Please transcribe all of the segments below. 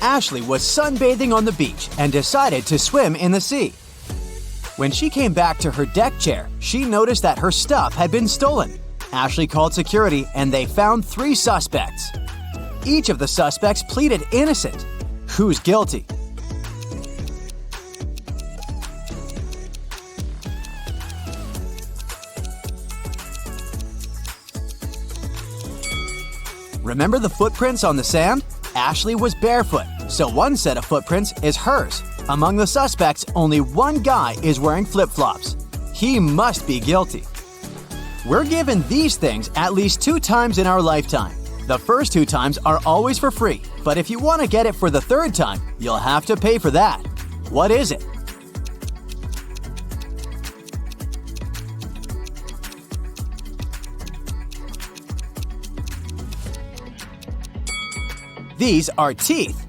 Ashley was sunbathing on the beach and decided to swim in the sea. When she came back to her deck chair, she noticed that her stuff had been stolen. Ashley called security and they found 3 suspects. Each of the suspects pleaded innocent. Who's guilty? Remember the footprints on the sand? Ashley was barefoot, so one set of footprints is hers. Among the suspects, only one guy is wearing flip-flops. He must be guilty. We're given these things at least 2 times in our lifetime. The first 2 times are always for free, but if you want to get it for the 3rd time, you'll have to pay for that. What is it? These are teeth.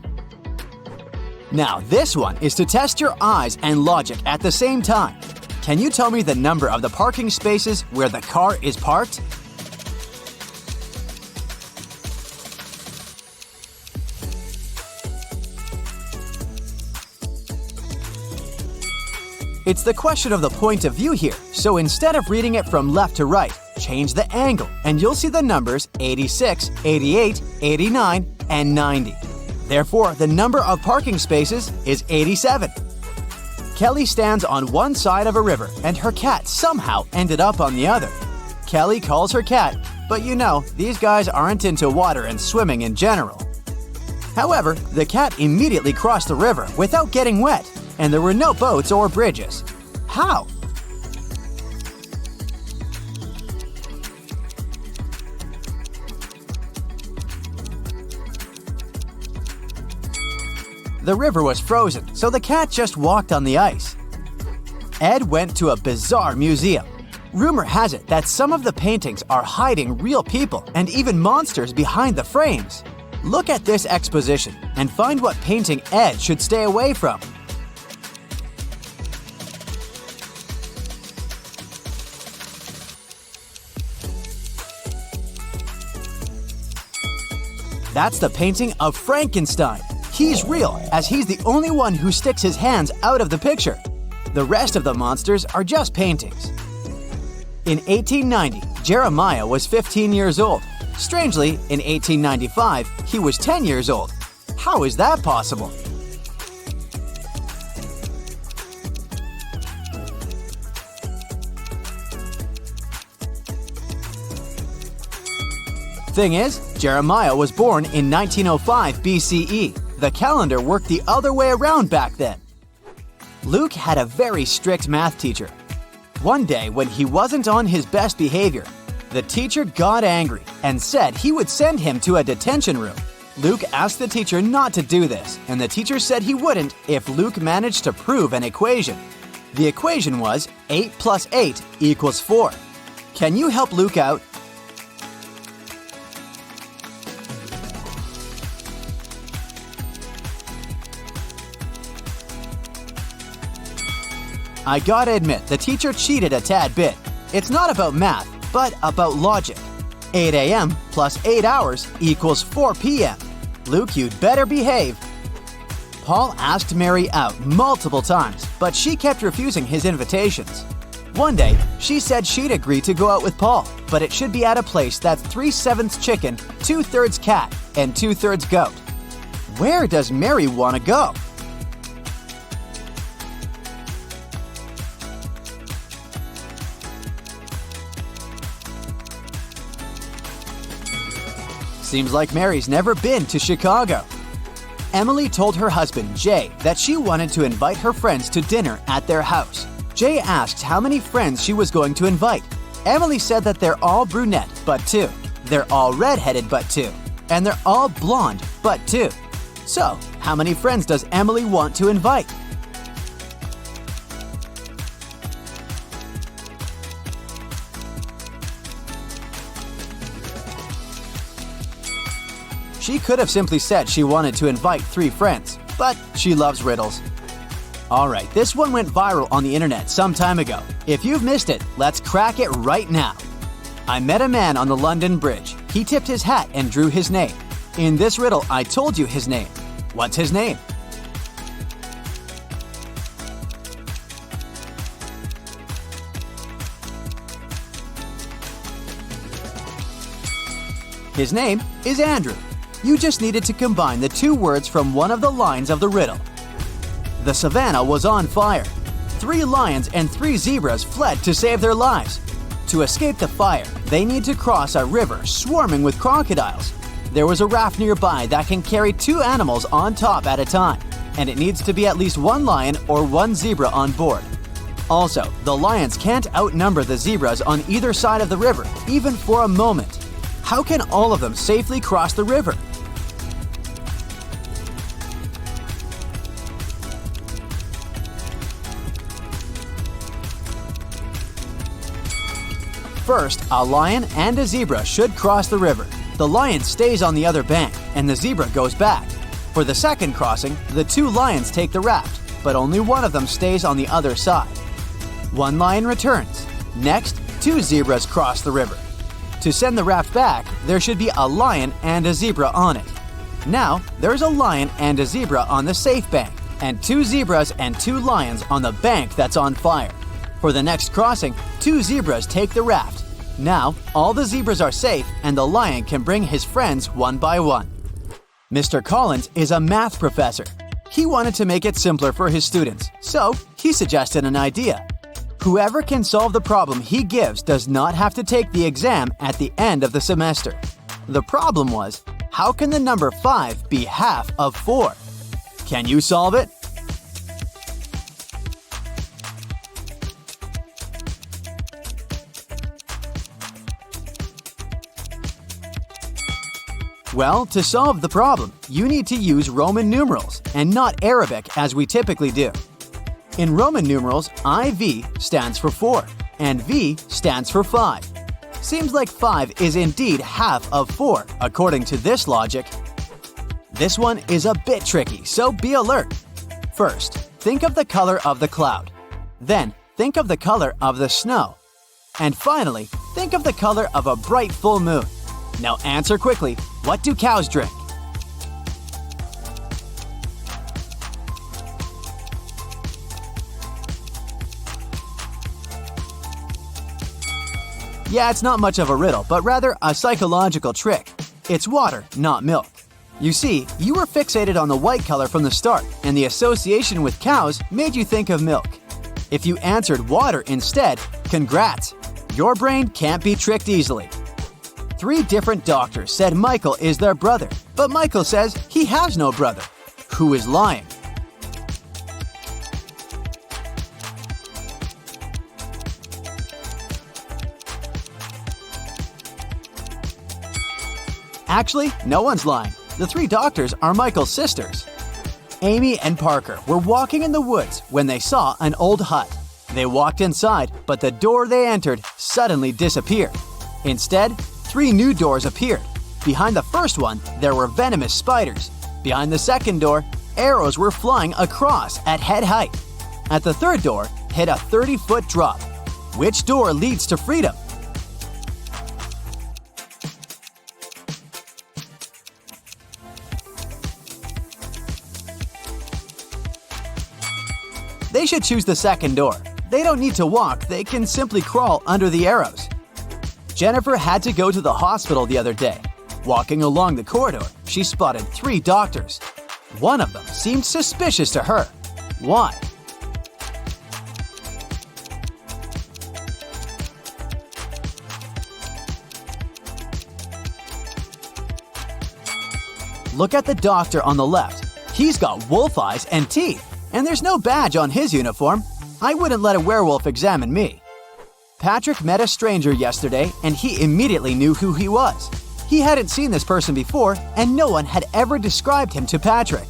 Now, this one is to test your eyes and logic at the same time. Can you tell me the number of the parking spaces where the car is parked? It's the question of the point of view here, so instead of reading it from left to right, change the angle and you'll see the numbers 86, 88, 89, and 90. Therefore, the number of parking spaces is 87. Kelly stands on one side of a river and her cat somehow ended up on the other. Kelly calls her cat, but you know, these guys aren't into water and swimming in general. However, the cat immediately crossed the river without getting wet, and there were no boats or bridges. How? The river was frozen, so the cat just walked on the ice. Ed went to a bizarre museum. Rumor has it that some of the paintings are hiding real people and even monsters behind the frames. Look at this exposition and find what painting Ed should stay away from. That's the painting of Frankenstein. He's real, as he's the only one who sticks his hands out of the picture. The rest of the monsters are just paintings. In 1890, Jeremiah was 15 years old. Strangely, in 1895, he was 10 years old. How is that possible? Thing is, Jeremiah was born in 1905 BCE. The calendar worked the other way around back then. Luke had a very strict math teacher. One day, when he wasn't on his best behavior, the teacher got angry and said he would send him to a detention room. Luke asked the teacher not to do this, and the teacher said he wouldn't if Luke managed to prove an equation. The equation was 8 plus 8 equals 4. Can you help Luke out? I gotta admit, the teacher cheated a tad bit. It's not about math, but about logic. 8 a.m. plus 8 hours equals 4 p.m. Luke, you'd better behave. Paul asked Mary out multiple times, but she kept refusing his invitations. One day, she said she'd agree to go out with Paul, but it should be at a place that's 3/7 chicken, 2/3 cat, and 2/3 goat. Where does Mary want to go? Seems like Mary's never been to Chicago. Emily told her husband, Jay, that she wanted to invite her friends to dinner at their house. Jay asked how many friends she was going to invite. Emily said that they're all brunette, but 2. They're all redheaded, but 2. And they're all blonde, but 2. So, how many friends does Emily want to invite? She could have simply said she wanted to invite 3 friends, but she loves riddles. Alright, this one went viral on the internet some time ago. If you've missed it, let's crack it right now. I met a man on the London Bridge. He tipped his hat and drew his name. In this riddle, I told you his name. What's his name? His name is Andrew. You just needed to combine the two words from one of the lines of the riddle. The savannah was on fire. 3 lions and 3 zebras fled to save their lives. To escape the fire, they need to cross a river swarming with crocodiles. There was a raft nearby that can carry 2 animals on top at a time, and it needs to be at least 1 lion or 1 zebra on board. Also, the lions can't outnumber the zebras on either side of the river, even for a moment. How can all of them safely cross the river? First, a lion and a zebra should cross the river. The lion stays on the other bank, and the zebra goes back. For the second crossing, the 2 lions take the raft, but only one of them stays on the other side. 1 lion returns. Next, 2 zebras cross the river. To send the raft back, there should be a lion and a zebra on it. Now, there's a lion and a zebra on the safe bank, and 2 zebras and 2 lions on the bank that's on fire. For the next crossing, 2 zebras take the raft. Now, all the zebras are safe and the lion can bring his friends one by one. Mr. Collins is a math professor. He wanted to make it simpler for his students, so he suggested an idea. Whoever can solve the problem he gives does not have to take the exam at the end of the semester. The problem was, how can the number 5 be half of 4? Can you solve it? Well, to solve the problem, you need to use Roman numerals and not Arabic as we typically do. In Roman numerals, IV stands for 4 and V stands for 5. Seems like 5 is indeed half of 4, according to this logic. This one is a bit tricky, so be alert. First, think of the color of the cloud. Then, think of the color of the snow. And finally, think of the color of a bright full moon. Now answer quickly, what do cows drink? Yeah, it's not much of a riddle, but rather a psychological trick. It's water, not milk. You see, you were fixated on the white color from the start, and the association with cows made you think of milk. If you answered water instead, congrats! Your brain can't be tricked easily. 3 different doctors said Michael is their brother, but Michael says he has no brother. Who is lying? Actually, no one's lying. The 3 doctors are Michael's sisters. Amy and Parker were walking in the woods when they saw an old hut. They walked inside, but the door they entered suddenly disappeared. Instead, 3 new doors appeared. Behind the first one, there were venomous spiders. Behind the second door, arrows were flying across at head height. At the third door, hit a 30-foot drop. Which door leads to freedom? They should choose the second door. They don't need to walk, they can simply crawl under the arrows. Jennifer had to go to the hospital the other day. Walking along the corridor, she spotted 3 doctors. One of them seemed suspicious to her. Why? Look at the doctor on the left. He's got wolf eyes and teeth, and there's no badge on his uniform. I wouldn't let a werewolf examine me. Patrick met a stranger yesterday, and he immediately knew who he was. He hadn't seen this person before, and no one had ever described him to Patrick.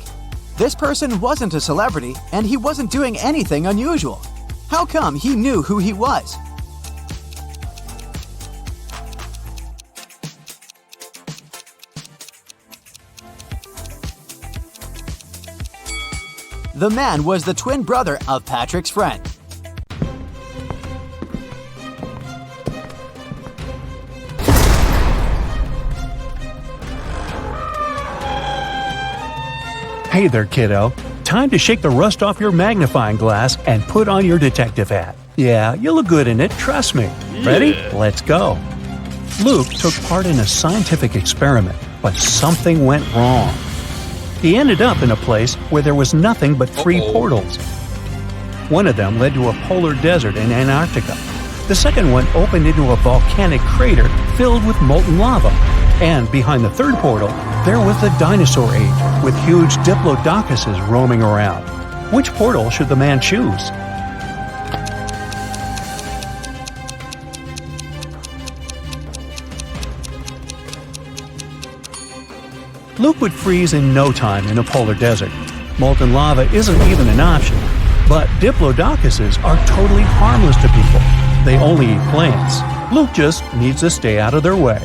This person wasn't a celebrity, and he wasn't doing anything unusual. How come he knew who he was? The man was the twin brother of Patrick's friend. Hey there, kiddo. Time to shake the rust off your magnifying glass and put on your detective hat. Yeah, you look good in it, trust me. Ready? Let's go. Luke took part in a scientific experiment, but something went wrong. He ended up in a place where there was nothing but 3 portals. One of them led to a polar desert in Antarctica. The second one opened into a volcanic crater filled with molten lava. And behind the third portal, there was the dinosaur age, with huge diplodocuses roaming around. Which portal should the man choose? Luke would freeze in no time in a polar desert. Molten lava isn't even an option. But diplodocuses are totally harmless to people. They only eat plants. Luke just needs to stay out of their way.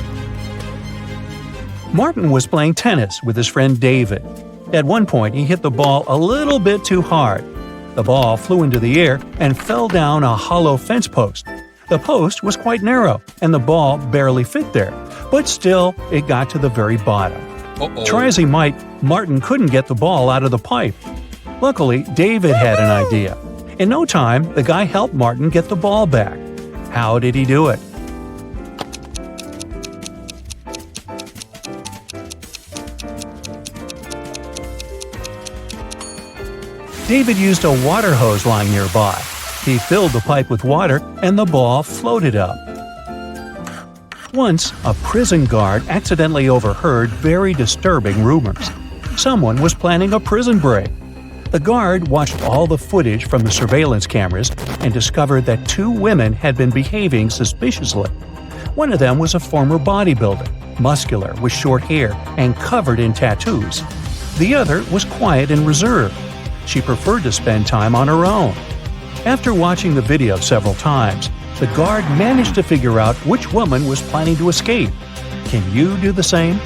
Martin was playing tennis with his friend David. At one point, he hit the ball a little bit too hard. The ball flew into the air and fell down a hollow fence post. The post was quite narrow, and the ball barely fit there, but still, it got to the very bottom. Try as he might, Martin couldn't get the ball out of the pipe. Luckily, David had an idea. In no time, the guy helped Martin get the ball back. How did he do it? David used a water hose lying nearby. He filled the pipe with water, and the ball floated up. Once, a prison guard accidentally overheard very disturbing rumors. Someone was planning a prison break. The guard watched all the footage from the surveillance cameras and discovered that 2 women had been behaving suspiciously. One of them was a former bodybuilder, muscular with short hair and covered in tattoos. The other was quiet and reserved. She preferred to spend time on her own. After watching the video several times, the guard managed to figure out which woman was planning to escape. Can you do the same?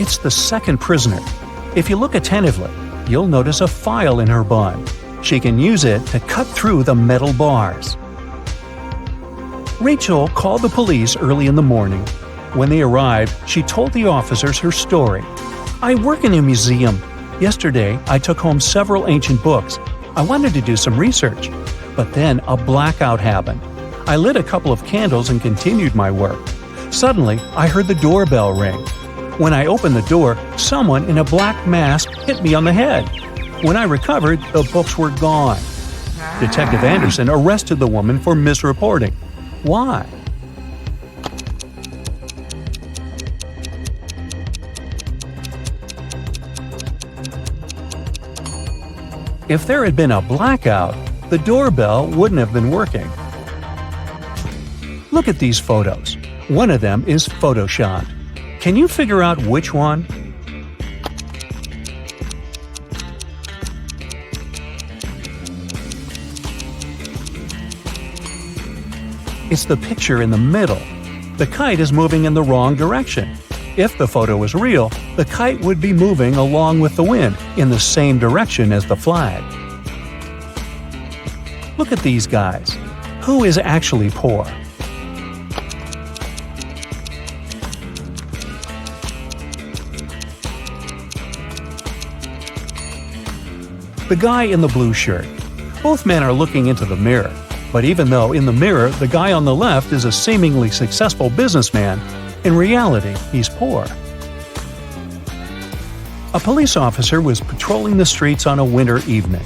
It's the second prisoner. If you look attentively, you'll notice a file in her bun. She can use it to cut through the metal bars. Rachel called the police early in the morning. When they arrived, she told the officers her story. "I work in a museum. Yesterday, I took home several ancient books. I wanted to do some research. But then a blackout happened. I lit a couple of candles and continued my work. Suddenly, I heard the doorbell ring. When I opened the door, someone in a black mask hit me on the head. When I recovered, the books were gone." Detective Anderson arrested the woman for misreporting. Why? If there had been a blackout, the doorbell wouldn't have been working. Look at these photos. One of them is photoshopped. Can you figure out which one? It's the picture in the middle. The kite is moving in the wrong direction. If the photo was real, the kite would be moving along with the wind in the same direction as the flag. Look at these guys. Who is actually poor? The guy in the blue shirt. Both men are looking into the mirror. But even though in the mirror the guy on the left is a seemingly successful businessman, in reality he's poor. A police officer was patrolling the streets on a winter evening.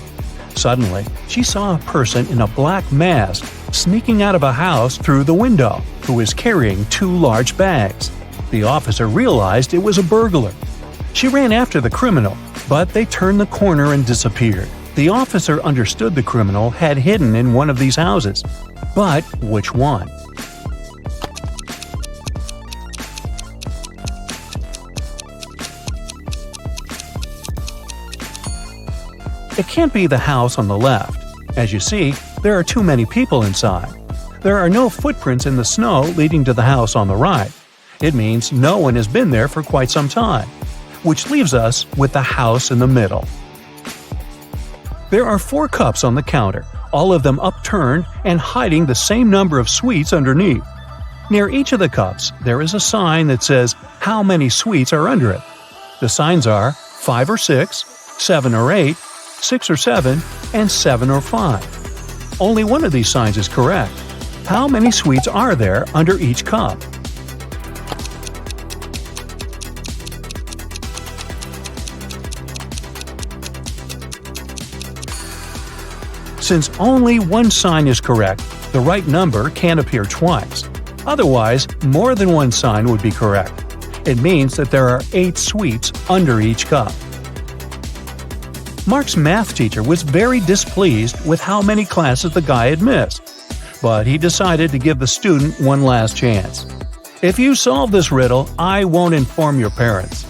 Suddenly, she saw a person in a black mask sneaking out of a house through the window, who was carrying 2 large bags. The officer realized it was a burglar. She ran after the criminal, but they turned the corner and disappeared. The officer understood the criminal had hidden in one of these houses. But which one? It can't be the house on the left. As you see, there are too many people inside. There are no footprints in the snow leading to the house on the right. It means no one has been there for quite some time, which leaves us with the house in the middle. There are 4 cups on the counter, all of them upturned and hiding the same number of sweets underneath. Near each of the cups, there is a sign that says how many sweets are under it. The signs are 5 or 6, 7 or 8, 6 or 7, and 7 or 5. Only one of these signs is correct. How many sweets are there under each cup? Since only one sign is correct, the right number can't appear twice. Otherwise, more than one sign would be correct. It means that there are 8 sweets under each cup. Mark's math teacher was very displeased with how many classes the guy had missed, but he decided to give the student one last chance. If you solve this riddle, I won't inform your parents.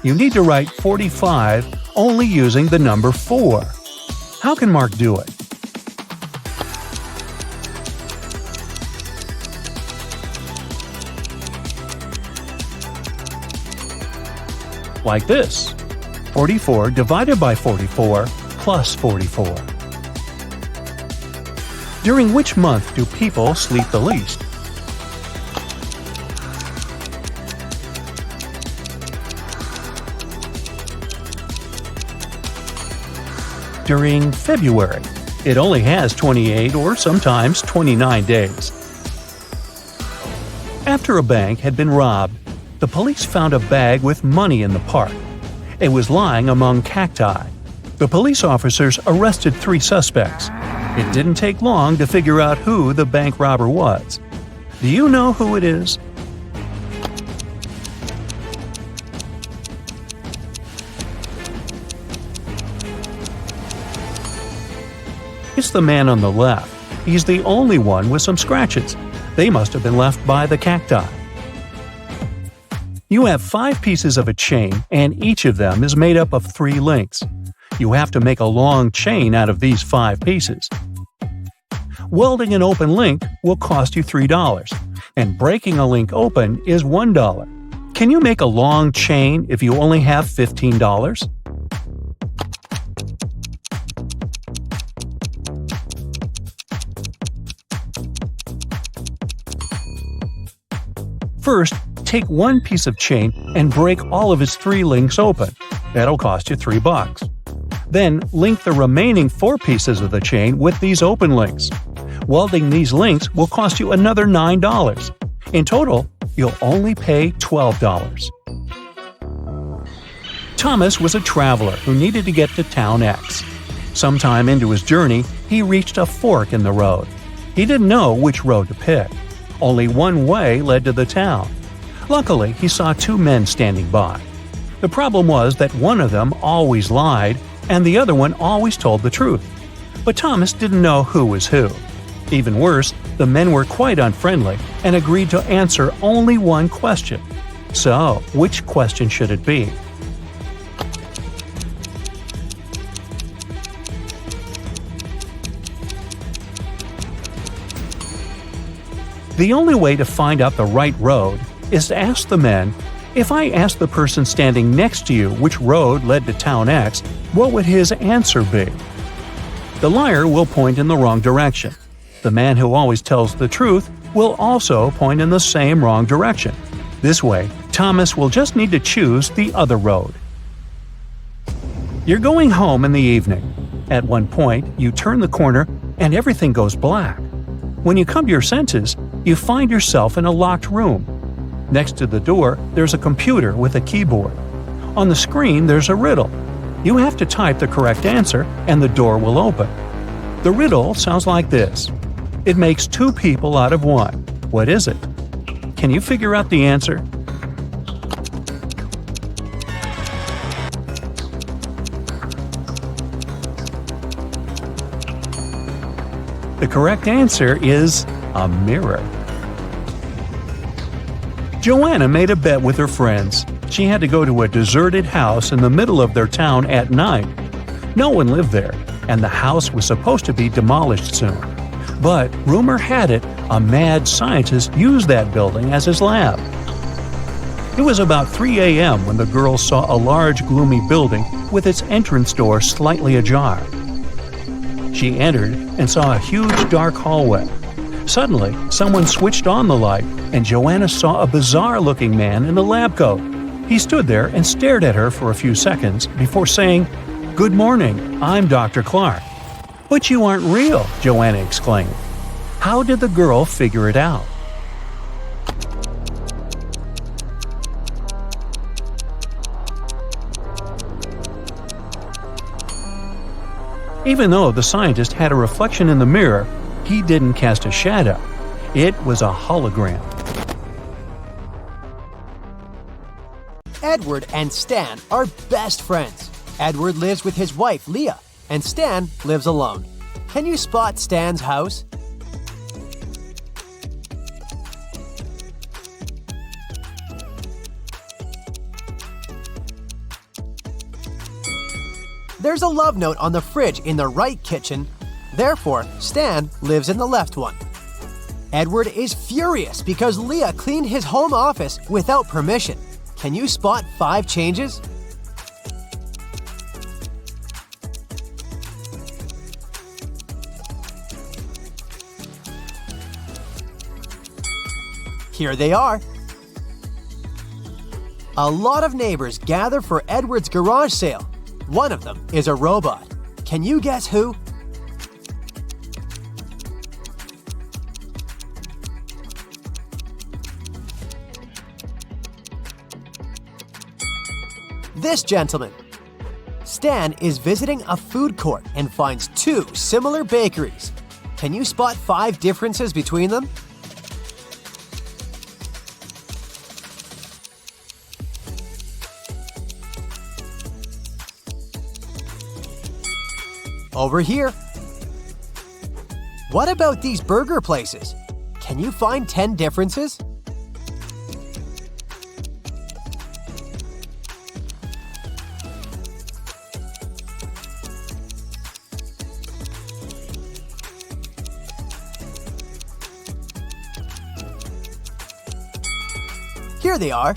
You need to write 45 only using the number 4. How can Mark do it? Like this: 44 divided by 44 plus 44. During which month do people sleep the least? During February. It only has 28 or sometimes 29 days. After a bank had been robbed, the police found a bag with money in the park. It was lying among cacti. The police officers arrested 3 suspects. It didn't take long to figure out who the bank robber was. Do you know who it is? It's the man on the left. He's the only one with some scratches. They must have been left by the cacti. You have 5 pieces of a chain, and each of them is made up of 3 links. You have to make a long chain out of these 5 pieces. Welding an open link will cost you $3, and breaking a link open is $1. Can you make a long chain if you only have $15? First, take one piece of chain and break all of its 3 links open. That'll cost you $3. Then, link the remaining 4 pieces of the chain with these open links. Welding these links will cost you another $9. In total, you'll only pay $12. Thomas was a traveler who needed to get to town X. Sometime into his journey, he reached a fork in the road. He didn't know which road to pick. Only one way led to the town. Luckily, he saw 2 men standing by. The problem was that one of them always lied, and the other one always told the truth. But Thomas didn't know who was who. Even worse, the men were quite unfriendly and agreed to answer only one question. So, which question should it be? The only way to find out the right road is to ask the men, if I asked the person standing next to you which road led to town X, what would his answer be? The liar will point in the wrong direction. The man who always tells the truth will also point in the same wrong direction. This way, Thomas will just need to choose the other road. You're going home in the evening. At one point, you turn the corner and everything goes black. When you come to your senses, you find yourself in a locked room. Next to the door, there's a computer with a keyboard. On the screen, there's a riddle. You have to type the correct answer, and the door will open. The riddle sounds like this. It makes 2 people out of 1. What is it? Can you figure out the answer? The correct answer is a mirror. Joanna made a bet with her friends. She had to go to a deserted house in the middle of their town at night. No one lived there, and the house was supposed to be demolished soon. But rumor had it, a mad scientist used that building as his lab. It was about 3 a.m. when the girls saw a large, gloomy building with its entrance door slightly ajar. She entered and saw a huge dark hallway. Suddenly, someone switched on the light, and Joanna saw a bizarre-looking man in a lab coat. He stood there and stared at her for a few seconds before saying, "Good morning, I'm Dr. Clark." "But you aren't real," Joanna exclaimed. How did the girl figure it out? Even though the scientist had a reflection in the mirror, he didn't cast a shadow. It was a hologram. Edward and Stan are best friends. Edward lives with his wife, Leah, and Stan lives alone. Can you spot Stan's house? There's a love note on the fridge in the right kitchen. Therefore, Stan lives in the left one. Edward is furious because Leah cleaned his home office without permission. Can you spot 5 changes? Here they are. A lot of neighbors gather for Edward's garage sale. One of them is a robot. Can you guess who? This gentleman. Stan is visiting a food court and finds 2 similar bakeries. Can you spot 5 differences between them? Over here. What about these burger places? Can you find 10 differences? Here they are.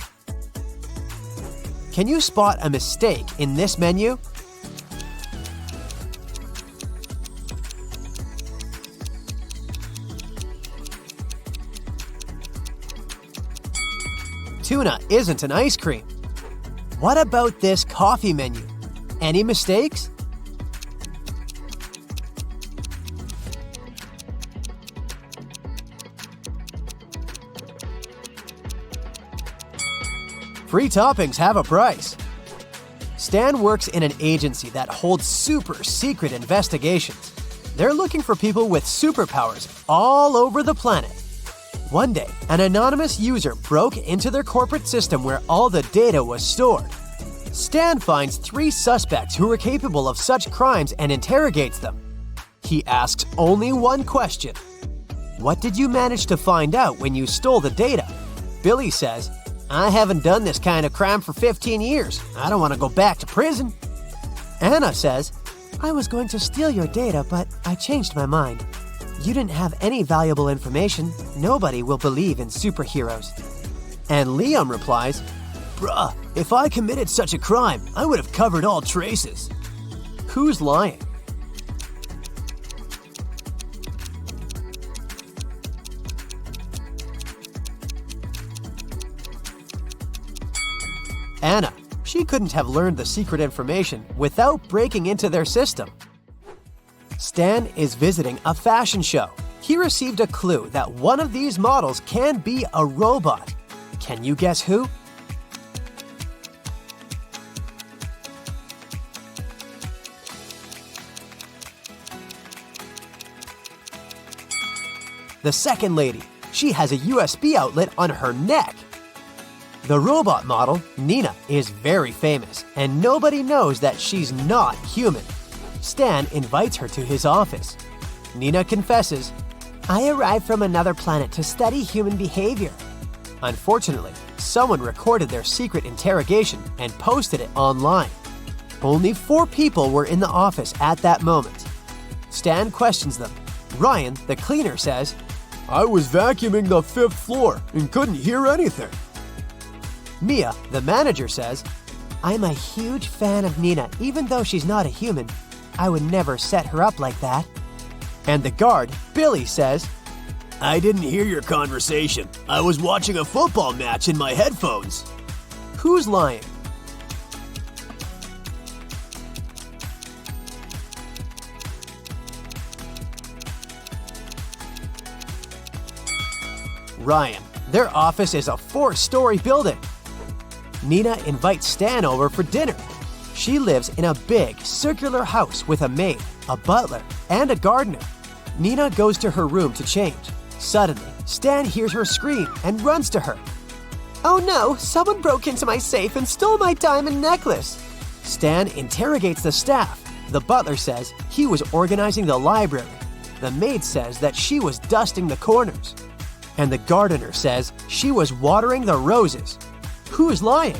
Can you spot a mistake in this menu? Tuna isn't an ice cream. What about this coffee menu? Any mistakes? Free toppings have a price. Stan works in an agency that holds super secret investigations. They're looking for people with superpowers all over the planet. One day, an anonymous user broke into their corporate system where all the data was stored. Stan finds 3 suspects who are capable of such crimes and interrogates them. He asks only one question. What did you manage to find out when you stole the data? Billy says, I haven't done this kind of crime for 15 years. I don't want to go back to prison. Anna says, I was going to steal your data, but I changed my mind. You didn't have any valuable information. Nobody will believe in superheroes. And Liam replies, Bruh, if I committed such a crime, I would have covered all traces. Who's lying? Anna. She couldn't have learned the secret information without breaking into their system. Stan is visiting a fashion show. He received a clue that one of these models can be a robot. Can you guess who? The second lady. She has a USB outlet on her neck. The robot model, Nina, is very famous, and nobody knows that she's not human. Stan invites her to his office. Nina confesses, I arrived from another planet to study human behavior. Unfortunately, someone recorded their secret interrogation and posted it online. Only 4 people were in the office at that moment. Stan questions them. Ryan, the cleaner, says, I was vacuuming the 5th floor and couldn't hear anything. Mia, the manager, says, I'm a huge fan of Nina, even though she's not a human. I would never set her up like that. And the guard, Billy, says, I didn't hear your conversation. I was watching a football match in my headphones. Who's lying? Ryan. Their office is a 4-story building. Nina invites Stan over for dinner. She lives in a big, circular house with a maid, a butler, and a gardener. Nina goes to her room to change. Suddenly, Stan hears her scream and runs to her. Oh no, someone broke into my safe and stole my diamond necklace. Stan interrogates the staff. The butler says he was organizing the library. The maid says that she was dusting the corners. And the gardener says she was watering the roses. Who is lying?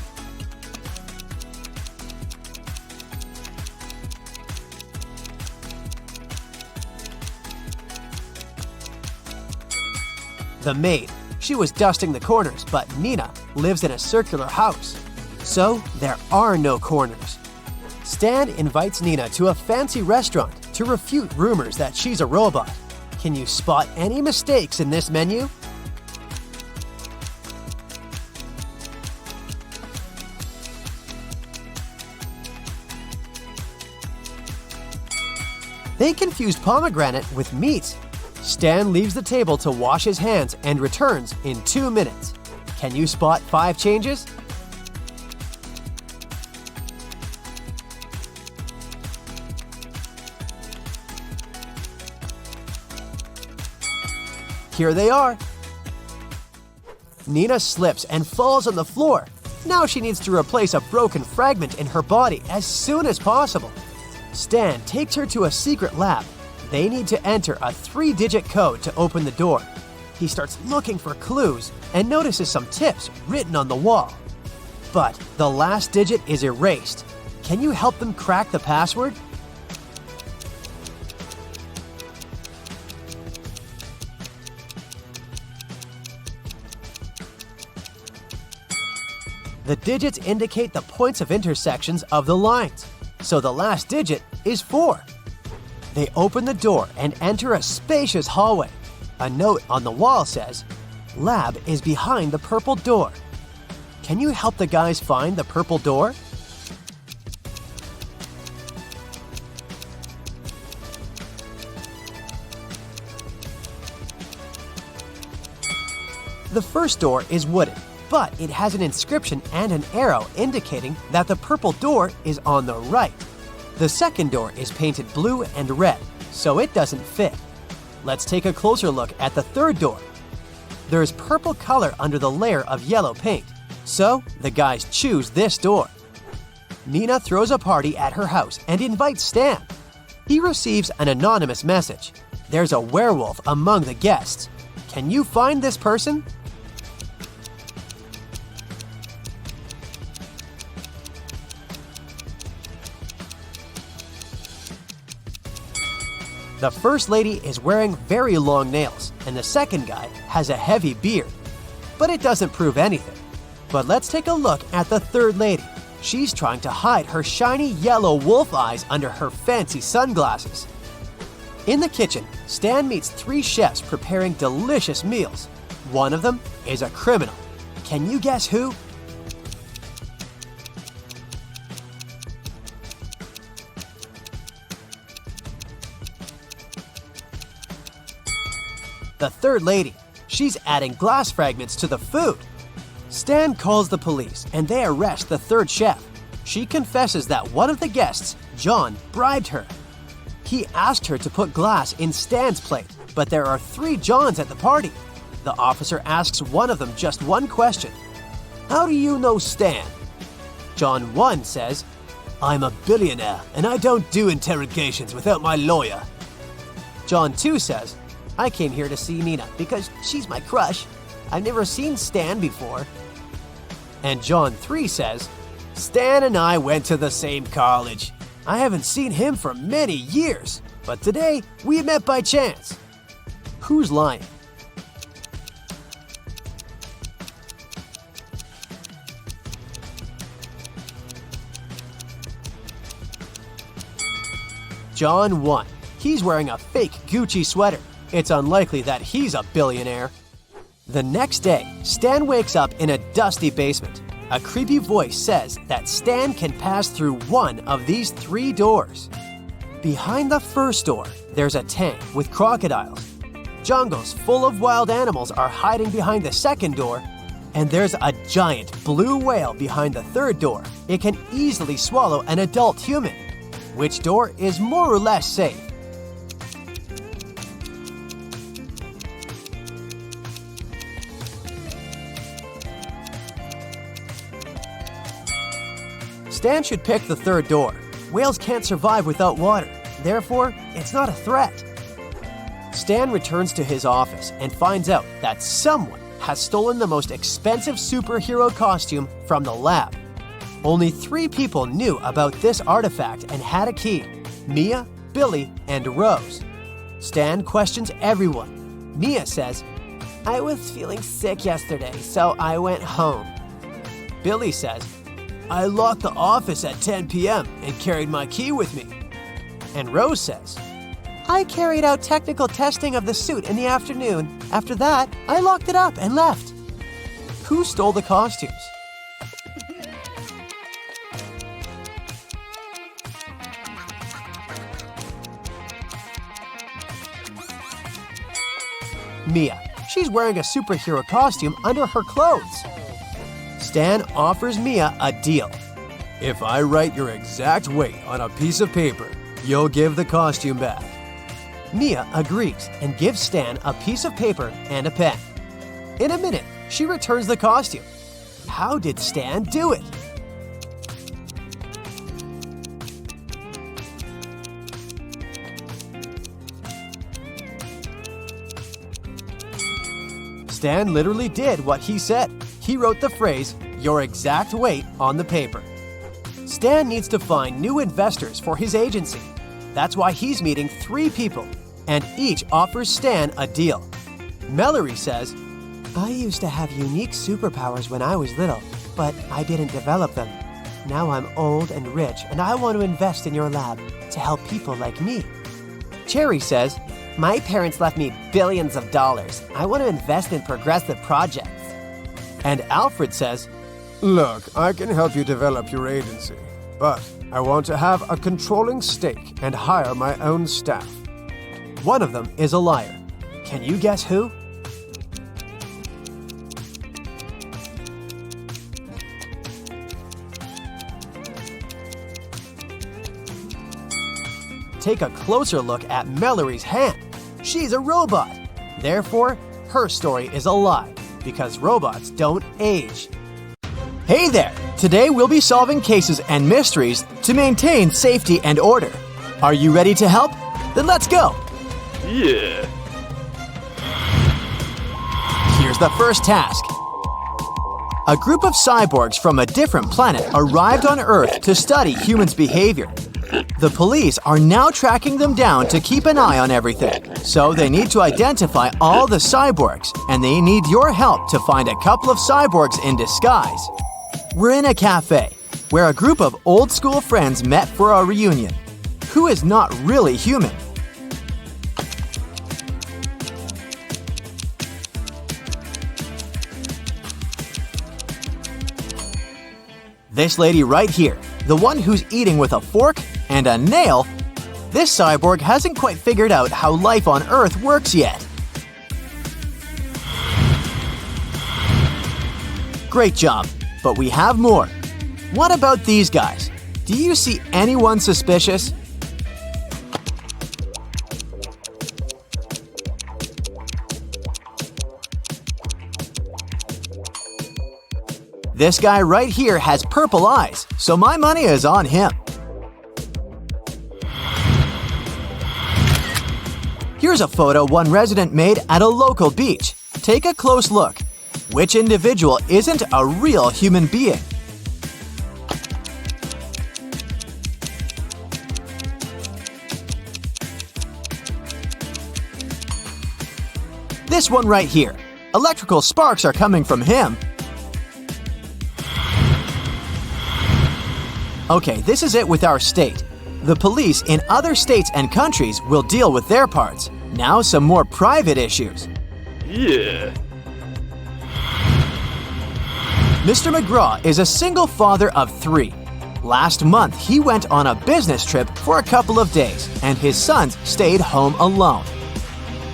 The maid. She was dusting the corners, but Nina lives in a circular house. So there are no corners. Stan invites Nina to a fancy restaurant to refute rumors that she's a robot. Can you spot any mistakes in this menu? They confused pomegranate with meat. Stan leaves the table to wash his hands and returns in 2 minutes. Can you spot 5 changes? Here they are. Nina slips and falls on the floor. Now she needs to replace a broken fragment in her body as soon as possible. Stan takes her to a secret lab. They need to enter a 3-digit code to open the door. He starts looking for clues and notices some tips written on the wall. But the last digit is erased. Can you help them crack the password? The digits indicate the points of intersections of the lines. So the last digit is 4. They open the door and enter a spacious hallway. A note on the wall says, "Lab is behind the purple door." Can you help the guys find the purple door? The first door is wooden, but it has an inscription and an arrow indicating that the purple door is on the right. The second door is painted blue and red, so it doesn't fit. Let's take a closer look at the third door. There's purple color under the layer of yellow paint, so the guys choose this door. Nina throws a party at her house and invites Stan. He receives an anonymous message. There's a werewolf among the guests. Can you find this person? The first lady is wearing very long nails, and the second guy has a heavy beard. But it doesn't prove anything. But let's take a look at the third lady. She's trying to hide her shiny yellow wolf eyes under her fancy sunglasses. In the kitchen, Stan meets 3 chefs preparing delicious meals. One of them is a criminal. Can you guess who? The third lady. She's adding glass fragments to the food. Stan calls the police and they arrest the third chef. She confesses that one of the guests, John, bribed her. He asked her to put glass in Stan's plate, but there are 3 Johns at the party. The officer asks one of them just one question. How do you know Stan? John 1 says, I'm a billionaire and I don't do interrogations without my lawyer. John 2 says, I came here to see Nina because she's my crush. I've never seen Stan before. And John 3 says, Stan and I went to the same college. I haven't seen him for many years, but today we met by chance. Who's lying? John 1. He's wearing a fake Gucci sweater. It's unlikely that he's a billionaire. The next day, Stan wakes up in a dusty basement. A creepy voice says that Stan can pass through one of these 3 doors. Behind the first door, there's a tank with crocodiles. Jungles full of wild animals are hiding behind the second door, and there's a giant blue whale behind the third door. It can easily swallow an adult human. Which door is more or less safe? Stan should pick the third door. Whales can't survive without water. Therefore, it's not a threat. Stan returns to his office and finds out that someone has stolen the most expensive superhero costume from the lab. Only 3 people knew about this artifact and had a key: Mia, Billy, and Rose. Stan questions everyone. Mia says, "I was feeling sick yesterday, so I went home." Billy says, "I locked the office at 10 p.m. and carried my key with me." And Rose says, "I carried out technical testing of the suit in the afternoon. After that, I locked it up and left." Who stole the costumes? Mia. She's wearing a superhero costume under her clothes. Stan offers Mia a deal. "If I write your exact weight on a piece of paper, you'll give the costume back." Mia agrees and gives Stan a piece of paper and a pen. In a minute, she returns the costume. How did Stan do it? Stan literally did what he said. He wrote the phrase, "your exact weight," on the paper. Stan needs to find new investors for his agency. That's why he's meeting 3 people, and each offers Stan a deal. Mallory says, "I used to have unique superpowers when I was little, but I didn't develop them. Now I'm old and rich, and I want to invest in your lab to help people like me." Cherry says, "My parents left me billions of dollars. I want to invest in progressive projects." And Alfred says, Look, I can help you develop your agency, but I want to have a controlling stake and hire my own staff. one of them is a liar. Can you guess who? Take a closer look at Mallory's hand. She's a robot. Therefore, her story is a lie, because robots don't age. Hey there! Today we'll be solving cases and mysteries to maintain safety and order. Are you ready to help? Then let's go! Yeah. Here's the first task. A group of cyborgs from a different planet arrived on Earth to study humans' behavior. The police are now tracking them down to keep an eye on everything. So they need to identify all the cyborgs, and they need your help to find a couple of cyborgs in disguise. We're in a cafe, where a group of old-school friends met for a reunion. Who is not really human? This lady right here, the one who's eating with a fork and a nail, this cyborg hasn't quite figured out how life on Earth works yet. Great job, but we have more. What about these guys? Do you see anyone suspicious? This guy right here has purple eyes, so my money is on him. Here's a photo one resident made at a local beach. Take a close look. Which individual isn't a real human being? This one right here. Electrical sparks are coming from him. Okay, this is it with our state. The police in other states and countries will deal with their parts. Now some more private issues. Yeah. Mr. McGraw is a single father of 3. Last month, he went on a business trip for a couple of days, and his sons stayed home alone.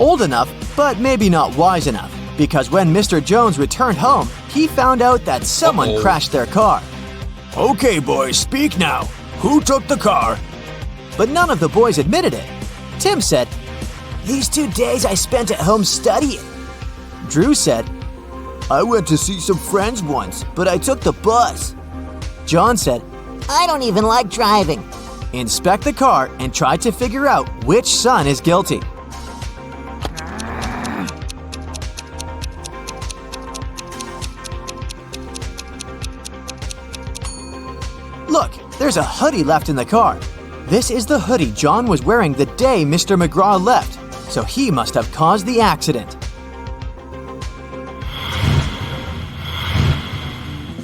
Old enough, but maybe not wise enough, because when Mr. Jones returned home, he found out that someone crashed their car. Okay, boys, speak now. Who took the car? But none of the boys admitted it. Tim said, "These 2 days I spent at home studying." Drew said, "I went to see some friends once, but I took the bus." John said, "I don't even like driving." Inspect the car and try to figure out which son is guilty. Look, there's a hoodie left in the car. This is the hoodie John was wearing the day Mr. McGraw left, so he must have caused the accident.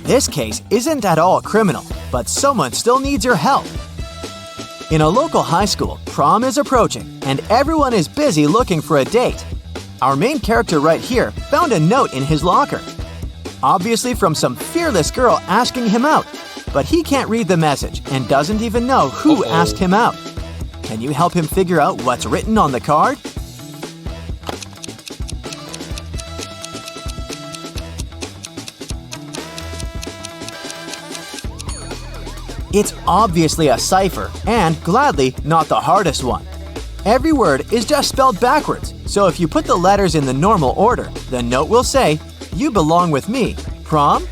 This case isn't at all criminal, but someone still needs your help. In a local high school, prom is approaching, and everyone is busy looking for a date. Our main character right here found a note in his locker. Obviously from some fearless girl asking him out, but he can't read the message and doesn't even know who asked him out. Can you help him figure out what's written on the card? It's obviously a cipher, and gladly not the hardest one. Every word is just spelled backwards, so if you put the letters in the normal order, the note will say, "You belong with me. Prom?"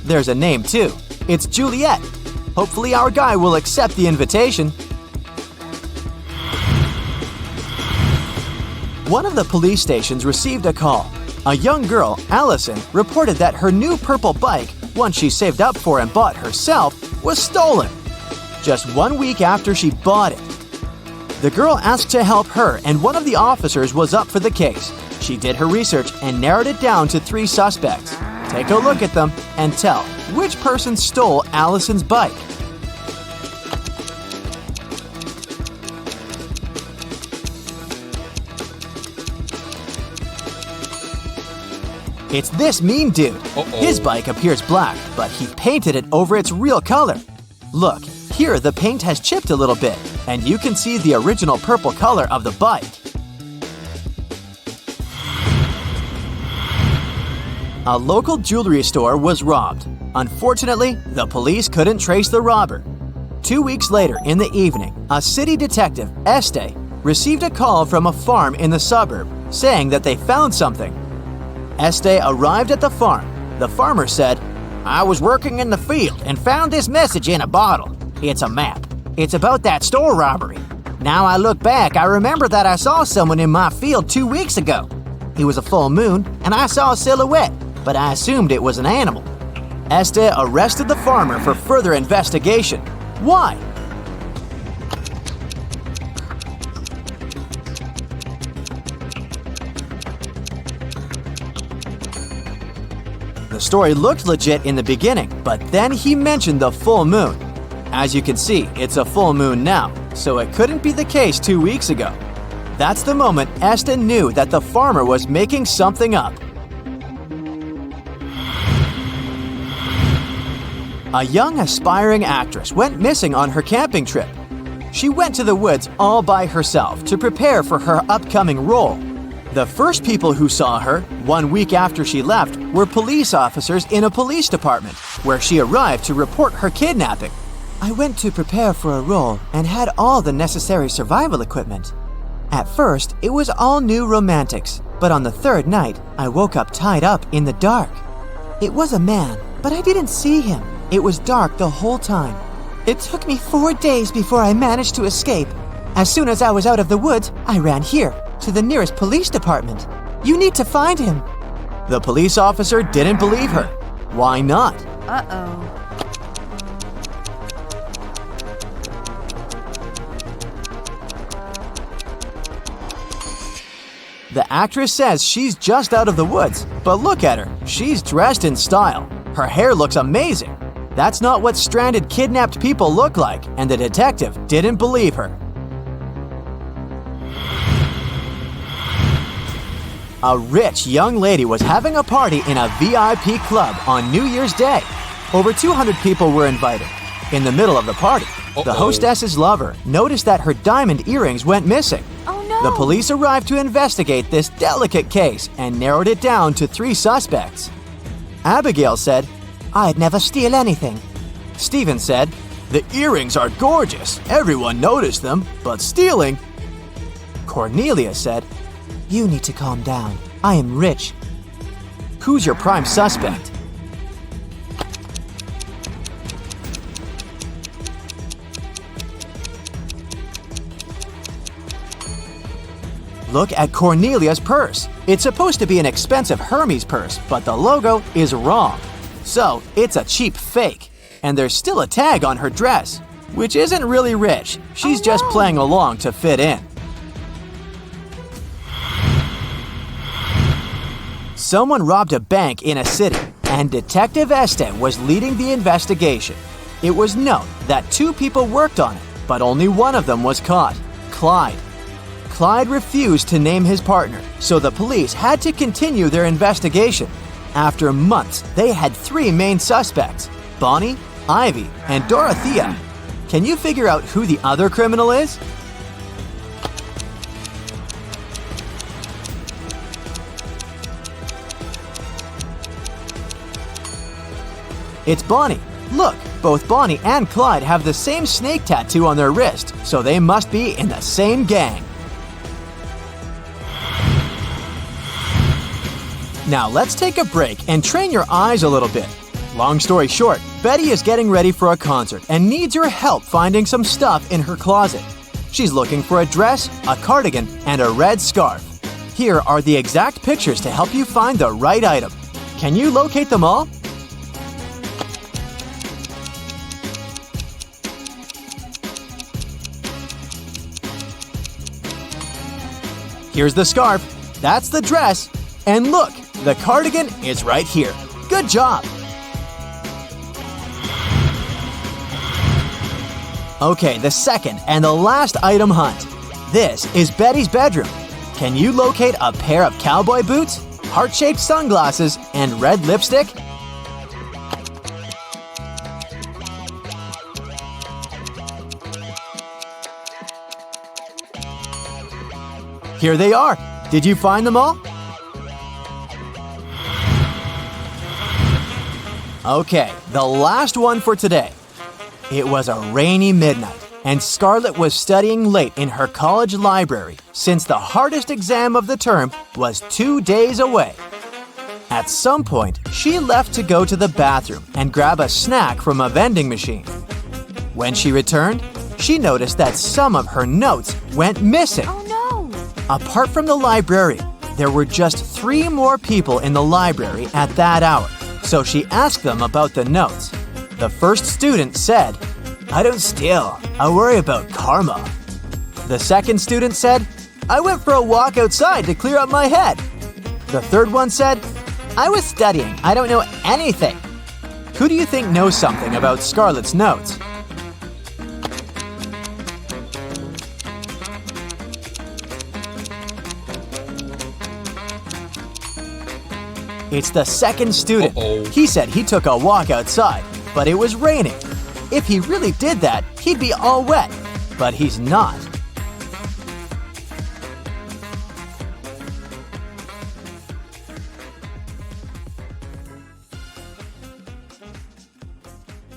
There's a name too. It's Juliet. Hopefully our guy will accept the invitation. One of the police stations received a call. A young girl, Allison, reported that her new purple bike, one she saved up for and bought herself, was stolen. Just 1 week after she bought it. The girl asked to help her, and one of the officers was up for the case. She did her research and narrowed it down to 3 suspects. Take a look at them and tell which person stole Allison's bike. It's this mean dude. His bike appears black, but he painted it over its real color. Look, here the paint has chipped a little bit, and you can see the original purple color of the bike. A local jewelry store was robbed. Unfortunately, the police couldn't trace the robber. 2 weeks later in the evening, a city detective, Este, received a call from a farm in the suburb saying that they found something. Este arrived at the farm. The farmer said, "I was working in the field and found this message in a bottle. It's a map. It's about that store robbery. Now I look back, I remember that I saw someone in my field 2 weeks ago. It was a full moon, and I saw a silhouette, but I assumed it was an animal." Este arrested the farmer for further investigation. Why? The story looked legit in the beginning, but then he mentioned the full moon. As you can see, it's a full moon now, so it couldn't be the case 2 weeks ago. That's the moment Este knew that the farmer was making something up. A young aspiring actress went missing on her camping trip. She went to the woods all by herself to prepare for her upcoming role. The first people who saw her, 1 week after she left, were police officers in a police department, where she arrived to report her kidnapping. "I went to prepare for a role and had all the necessary survival equipment. At first, it was all new romantics, but on the 3rd night, I woke up tied up in the dark. It was a man, but I didn't see him. It was dark the whole time. It took me 4 days before I managed to escape. As soon as I was out of the woods, I ran here, to the nearest police department. You need to find him." The police officer didn't believe her. Why not? Uh-oh. The actress says she's just out of the woods, but look at her. She's dressed in style. Her hair looks amazing. That's not what stranded kidnapped people look like, and the detective didn't believe her. A rich young lady was having a party in a VIP club on New Year's Day. Over 200 people were invited. In the middle of the party, the hostess's lover noticed that her diamond earrings went missing. Oh no! The police arrived to investigate this delicate case and narrowed it down to 3 suspects. Abigail said, "I'd never steal anything." Stephen said, "The earrings are gorgeous. Everyone noticed them, but stealing." Cornelia said, "You need to calm down. I am rich." Who's your prime suspect? Look at Cornelia's purse. It's supposed to be an expensive Hermes purse, but the logo is wrong. So, it's a cheap fake. And there's still a tag on her dress, which isn't really rich. She's just playing along to fit in. Someone robbed a bank in a city, and Detective Este was leading the investigation. It was known that 2 people worked on it, but only one of them was caught, Clyde. Clyde refused to name his partner, so the police had to continue their investigation. After months, they had 3 main suspects, Bonnie, Ivy, and Dorothea. Can you figure out who the other criminal is? It's Bonnie. Look, both Bonnie and Clyde have the same snake tattoo on their wrist, so they must be in the same gang. Now let's take a break and train your eyes a little bit. Long story short, Betty is getting ready for a concert and needs your help finding some stuff in her closet. She's looking for a dress, a cardigan, and a red scarf. Here are the exact pictures to help you find the right item. Can you locate them all? Here's the scarf. That's the dress. And look, the cardigan is right here. Good job! Okay, the second and the last item hunt. This is Betty's bedroom. Can you locate a pair of cowboy boots, heart-shaped sunglasses, and red lipstick? Here they are. Did you find them all? Okay, the last one for today. It was a rainy midnight, and Scarlett was studying late in her college library since the hardest exam of the term was 2 days away. At some point, she left to go to the bathroom and grab a snack from a vending machine. When she returned, she noticed that some of her notes went missing. Oh no! Apart from the librarian, there were just 3 more people in the library at that hour, so she asked them about the notes. The first student said, "I don't steal, I worry about karma." The second student said, "I went for a walk outside to clear up my head." The third one said, "I was studying, I don't know anything." Who do you think knows something about Scarlett's notes? It's the second student. He said he took a walk outside, but it was raining. If he really did that, he'd be all wet, but he's not.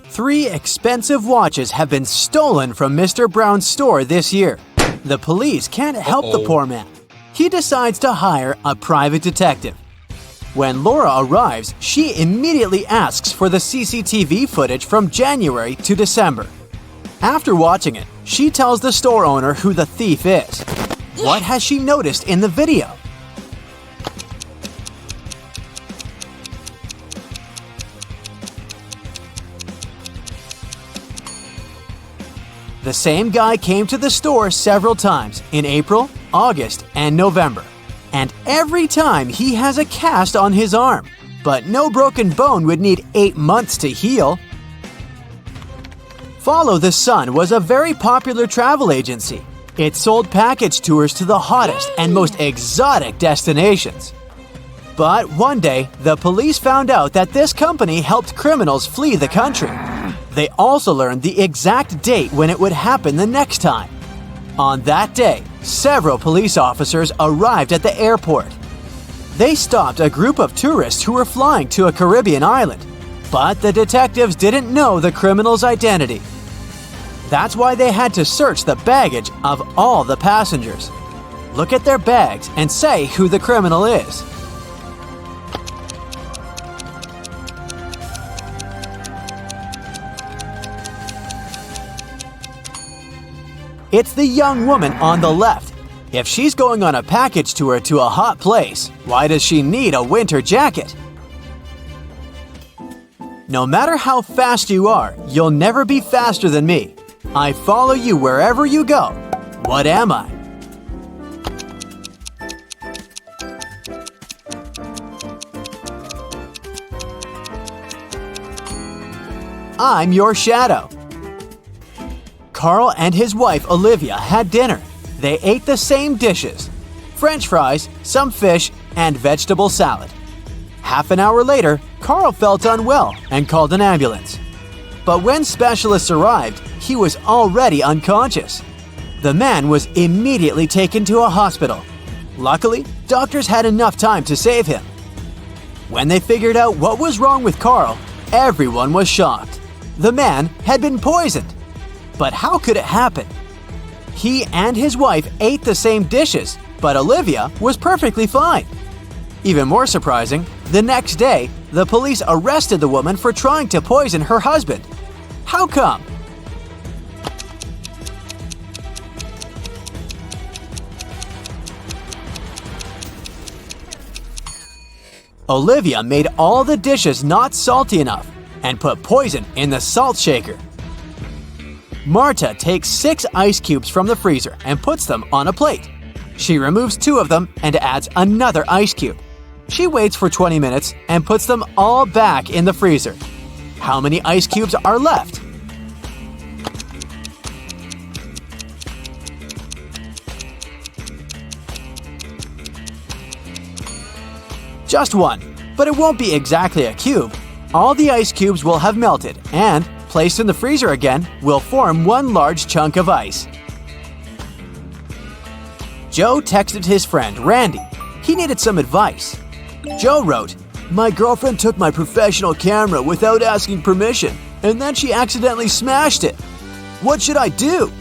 Three expensive watches have been stolen from Mr. Brown's store this year. The police can't help the poor man. He decides to hire a private detective. When Laura arrives, she immediately asks for the CCTV footage from January to December. After watching it, she tells the store owner who the thief is. What has she noticed in the video? The same guy came to the store several times in April, August, and November. And every time he has a cast on his arm. But no broken bone would need 8 months to heal. Follow the Sun was a very popular travel agency. It sold package tours to the hottest and most exotic destinations. But one day, the police found out that this company helped criminals flee the country. They also learned the exact date when it would happen the next time. On that day, several police officers arrived at the airport. They stopped a group of tourists who were flying to a Caribbean island, but the detectives didn't know the criminal's identity. That's why they had to search the baggage of all the passengers. Look at their bags and say who the criminal is. It's the young woman on the left. If she's going on a package tour to a hot place, why does she need a winter jacket? No matter how fast you are, you'll never be faster than me. I follow you wherever you go. What am I? I'm your shadow. Carl and his wife Olivia had dinner. They ate the same dishes: French fries, some fish, and vegetable salad. Half an hour later, Carl felt unwell and called an ambulance. But when specialists arrived, he was already unconscious. The man was immediately taken to a hospital. Luckily, doctors had enough time to save him. When they figured out what was wrong with Carl, everyone was shocked. The man had been poisoned. But how could it happen? He and his wife ate the same dishes, but Olivia was perfectly fine. Even more surprising, the next day, the police arrested the woman for trying to poison her husband. How come? Olivia made all the dishes not salty enough and put poison in the salt shaker. Marta takes 6 ice cubes from the freezer and puts them on a plate. She removes 2 of them and adds another ice cube. She waits for 20 minutes and puts them all back in the freezer. How many ice cubes are left? Just 1, but it won't be exactly a cube. All the ice cubes will have melted and, placed in the freezer again, will form one large chunk of ice. Joe texted his friend Randy. He needed some advice. Joe wrote, "My girlfriend took my professional camera without asking permission, and then she accidentally smashed it. What should I do?"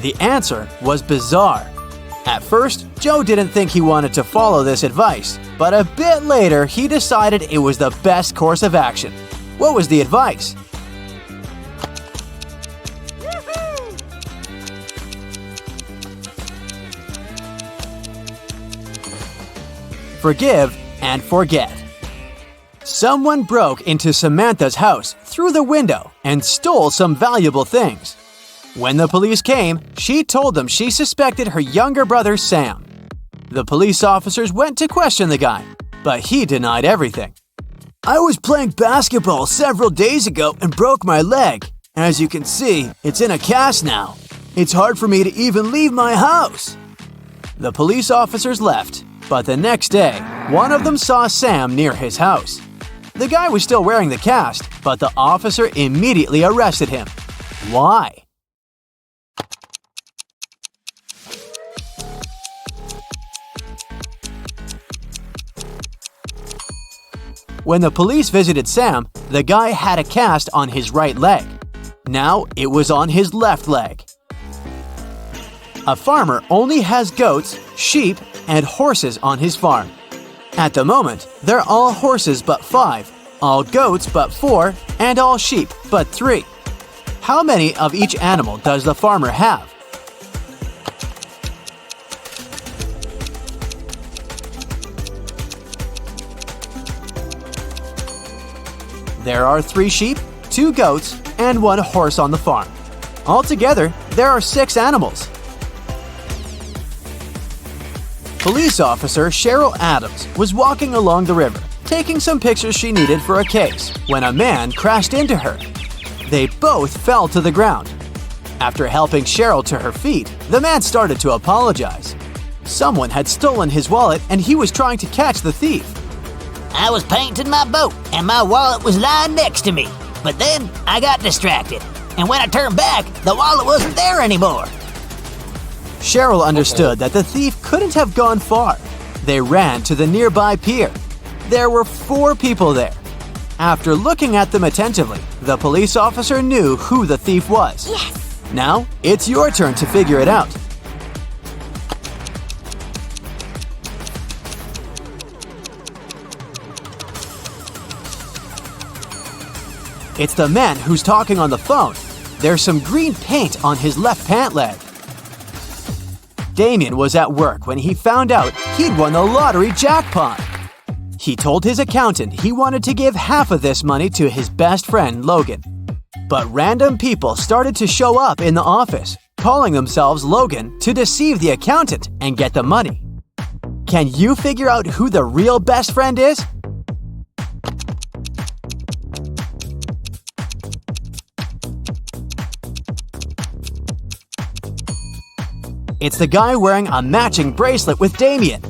The answer was bizarre. At first, Joe didn't think he wanted to follow this advice, but a bit later he decided it was the best course of action. What was the advice? Forgive and forget. Someone broke into Samantha's house through the window and stole some valuable things. When the police came, she told them she suspected her younger brother Sam. The police officers went to question the guy, but he denied everything. "I was playing basketball several days ago and broke my leg. As you can see, it's in a cast now. It's hard for me to even leave my house." The police officers left, but the next day, one of them saw Sam near his house. The guy was still wearing the cast, but the officer immediately arrested him. Why? When the police visited Sam, the guy had a cast on his right leg. Now it was on his left leg. A farmer only has goats, sheep, and horses on his farm. At the moment, they're all horses but 5, all goats but 4, and all sheep but 3. How many of each animal does the farmer have? There are 3 sheep, 2 goats, and 1 horse on the farm. Altogether, there are 6 animals. Police officer Cheryl Adams was walking along the river, taking some pictures she needed for a case, when a man crashed into her. They both fell to the ground. After helping Cheryl to her feet, the man started to apologize. Someone had stolen his wallet and he was trying to catch the thief. I was painting my boat and my wallet was lying next to me. But then I got distracted. And when I turned back, the wallet wasn't there anymore. Cheryl understood that the thief couldn't have gone far. They ran to the nearby pier. There were 4 people there. After looking at them attentively, the police officer knew who the thief was. Yes! Now, it's your turn to figure it out. It's the man who's talking on the phone. There's some green paint on his left pant leg. Damien was at work when he found out he'd won the lottery jackpot. He told his accountant he wanted to give half of this money to his best friend, Logan. But random people started to show up in the office, calling themselves Logan to deceive the accountant and get the money. Can you figure out who the real best friend is? It's the guy wearing a matching bracelet with Damien.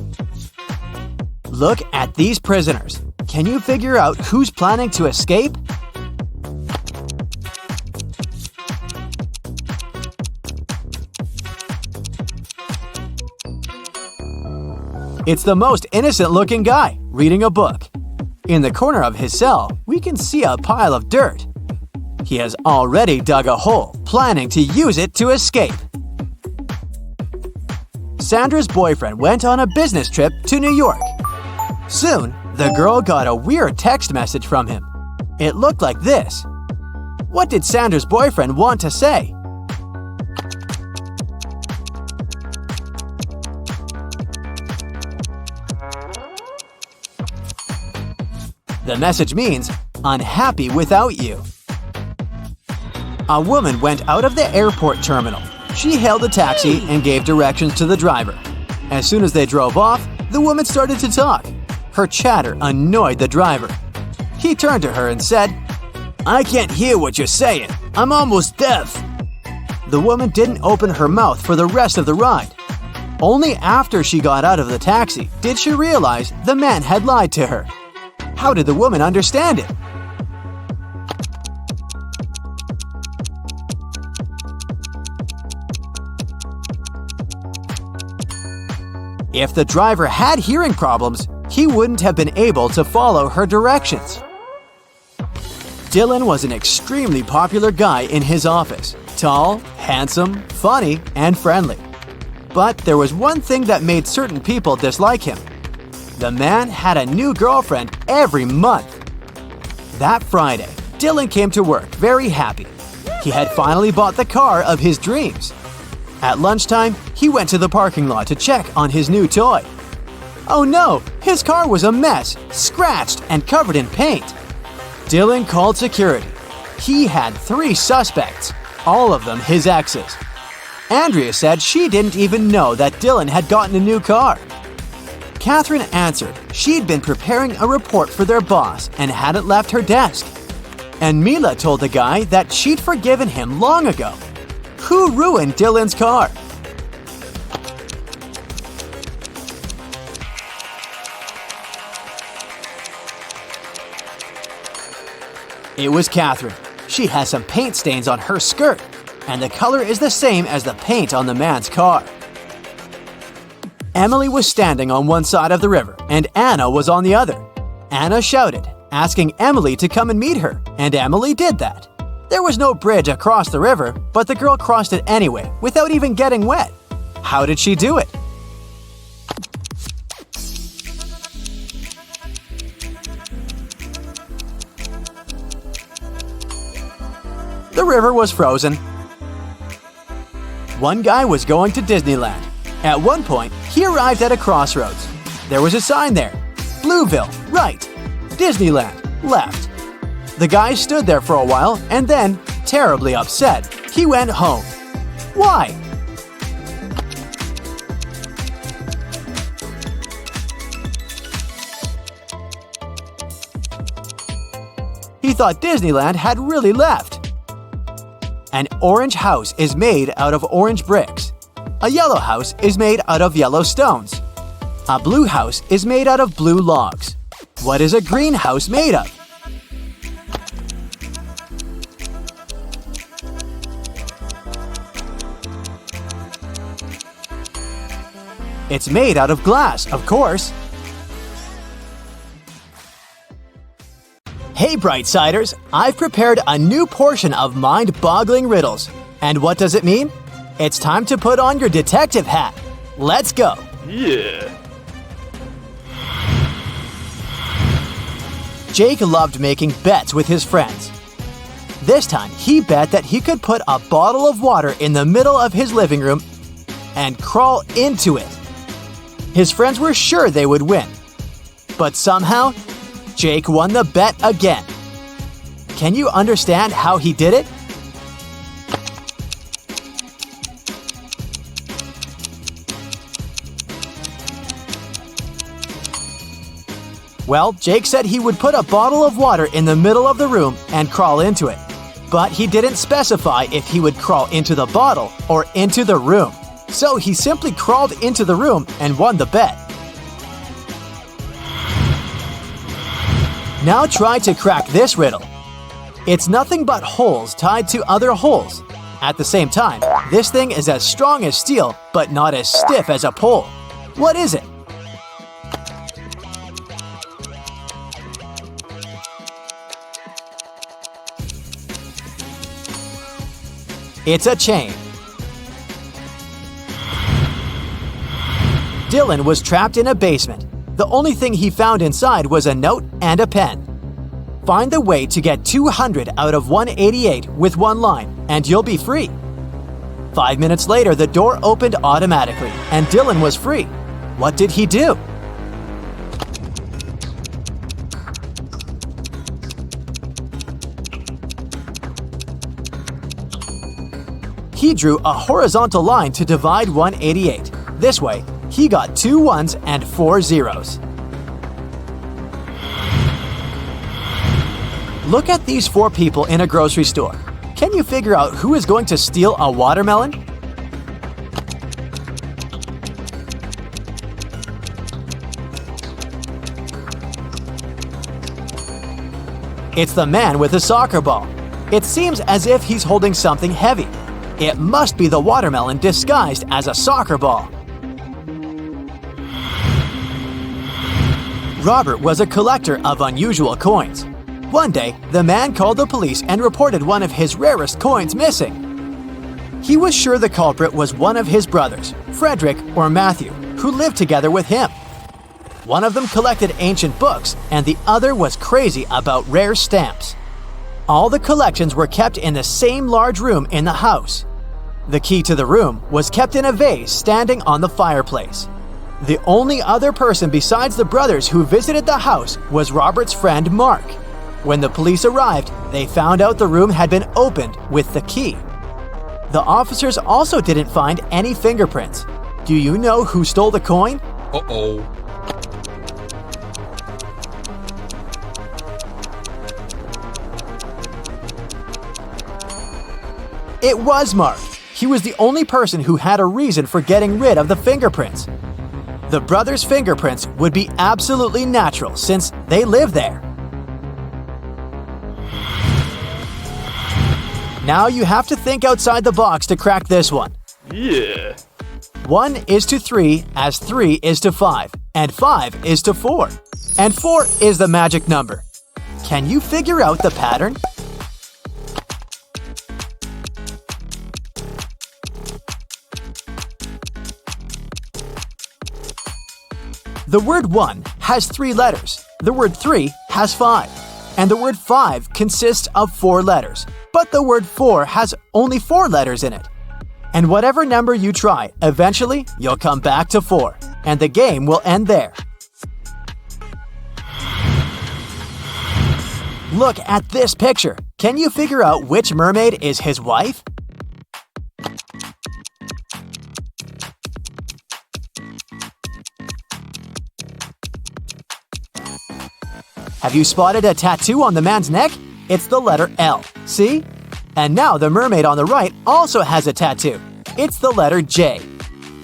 Look at these prisoners. Can you figure out who's planning to escape? It's the most innocent-looking guy, reading a book. In the corner of his cell, we can see a pile of dirt. He has already dug a hole, planning to use it to escape. Sandra's boyfriend went on a business trip to New York. Soon, the girl got a weird text message from him. It looked like this. What did Sandra's boyfriend want to say? The message means, "Unhappy without you." A woman went out of the airport terminal. She hailed a taxi and gave directions to the driver. As soon as they drove off, the woman started to talk. Her chatter annoyed the driver. He turned to her and said, "I can't hear what you're saying. I'm almost deaf." The woman didn't open her mouth for the rest of the ride. Only after she got out of the taxi did she realize the man had lied to her. How did the woman understand it? If the driver had hearing problems, he wouldn't have been able to follow her directions. Dylan was an extremely popular guy in his office. Tall, handsome, funny, and friendly. But there was one thing that made certain people dislike him. The man had a new girlfriend every month. That Friday, Dylan came to work very happy. He had finally bought the car of his dreams. At lunchtime, he went to the parking lot to check on his new toy. Oh no, his car was a mess, scratched and covered in paint. Dylan called security. He had 3 suspects, all of them his exes. Andrea said she didn't even know that Dylan had gotten a new car. Catherine answered she'd been preparing a report for their boss and hadn't left her desk. And Mila told the guy that she'd forgiven him long ago. Who ruined Dylan's car? It was Catherine. She has some paint stains on her skirt, and the color is the same as the paint on the man's car. Emily was standing on one side of the river, and Anna was on the other. Anna shouted, asking Emily to come and meet her, and Emily did that. There was no bridge across the river, but the girl crossed it anyway, without even getting wet. How did she do it? The river was frozen. One guy was going to Disneyland. At one point, he arrived at a crossroads. There was a sign there. Blueville, right. Disneyland, left. The guy stood there for a while and then, terribly upset, he went home. Why? He thought Disneyland had really left. An orange house is made out of orange bricks. A yellow house is made out of yellow stones. A blue house is made out of blue logs. What is a green house made of? It's made out of glass, of course. Hey, Brightsiders! I've prepared a new portion of mind-boggling riddles. And what does it mean? It's time to put on your detective hat. Let's go! Yeah. Jake loved making bets with his friends. This time, he bet that he could put a bottle of water in the middle of his living room and crawl into it. His friends were sure they would win. But somehow, Jake won the bet again. Can you understand how he did it? Well, Jake said he would put a bottle of water in the middle of the room and crawl into it. But he didn't specify if he would crawl into the bottle or into the room. So he simply crawled into the room and won the bet. Now try to crack this riddle. It's nothing but holes tied to other holes. At the same time, this thing is as strong as steel, but not as stiff as a pole. What is it? It's a chain. Dylan was trapped in a basement. The only thing he found inside was a note and a pen. Find the way to get 200 out of 188 with one line, and you'll be free. 5 minutes later, the door opened automatically, and Dylan was free. What did he do? He drew a horizontal line to divide 188. This way, he got 2 ones and 4 zeros. Look at these 4 people in a grocery store. Can you figure out who is going to steal a watermelon? It's the man with a soccer ball. It seems as if he's holding something heavy. It must be the watermelon disguised as a soccer ball. Robert was a collector of unusual coins. One day, the man called the police and reported one of his rarest coins missing. He was sure the culprit was one of his brothers, Frederick or Matthew, who lived together with him. One of them collected ancient books, and the other was crazy about rare stamps. All the collections were kept in the same large room in the house. The key to the room was kept in a vase standing on the fireplace. The only other person besides the brothers who visited the house was Robert's friend Mark. When the police arrived, they found out the room had been opened with the key. The officers also didn't find any fingerprints. Do you know who stole the coin? Uh-oh. It was Mark. He was the only person who had a reason for getting rid of the fingerprints. The brothers' fingerprints would be absolutely natural since they live there. Now you have to think outside the box to crack this one. Yeah. 1 is to 3 as 3 is to 5, and 5 is to 4. And 4 is the magic number. Can you figure out the pattern? The word 1 has 3 letters, the word 3 has 5, and the word 5 consists of 4 letters, but the word 4 has only 4 letters in it. And whatever number you try, eventually you'll come back to 4, and the game will end there. Look at this picture. Can you figure out which mermaid is his wife? Have you spotted a tattoo on the man's neck? It's the letter L. See? And now the mermaid on the right also has a tattoo. It's the letter J.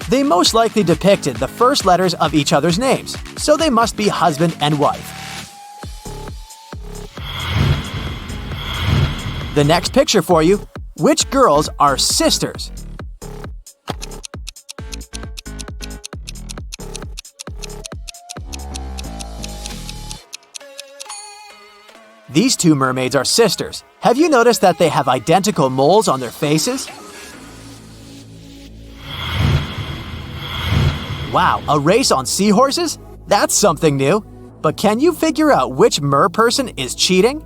They most likely depicted the first letters of each other's names, so they must be husband and wife. The next picture for you. Which girls are sisters? These two mermaids are sisters. Have you noticed that they have identical moles on their faces? Wow, a race on seahorses? That's something new. But can you figure out which mer person is cheating?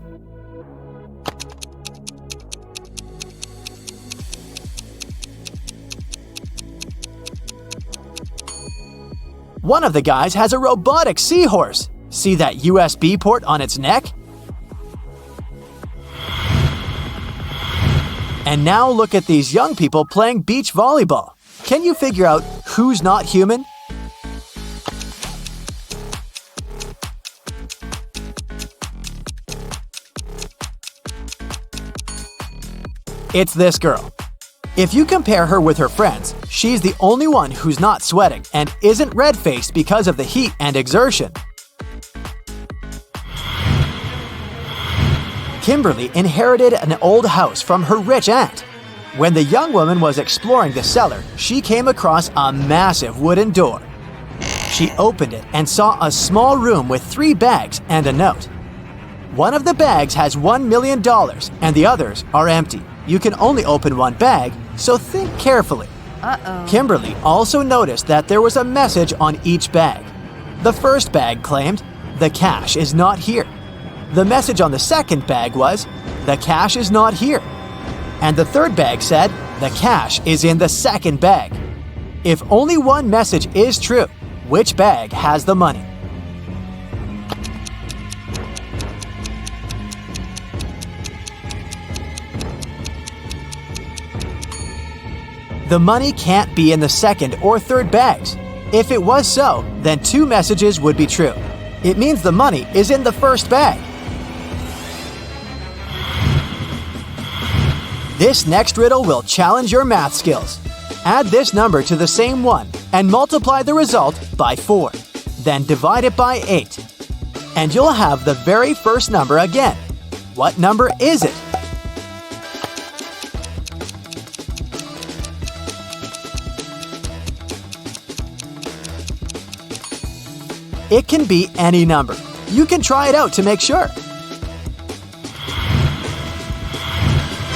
One of the guys has a robotic seahorse. See that USB port on its neck? And now look at these young people playing beach volleyball. Can you figure out who's not human? It's this girl. If you compare her with her friends, she's the only one who's not sweating and isn't red-faced because of the heat and exertion. Kimberly inherited an old house from her rich aunt. When the young woman was exploring the cellar, she came across a massive wooden door. She opened it and saw a small room with 3 bags and a note. One of the bags has $1 million and the others are empty. You can only open one bag, so think carefully. Kimberly also noticed that there was a message on each bag. The first bag claimed, "The cash is not here." The message on the second bag was, "The cash is not here." And the third bag said, "The cash is in the second bag." If only one message is true, which bag has the money? The money can't be in the second or third bags. If it was so, then 2 messages would be true. It means the money is in the first bag. This next riddle will challenge your math skills. Add this number to the same one and multiply the result by 4. Then divide it by 8. And you'll have the very first number again. What number is it? It can be any number. You can try it out to make sure.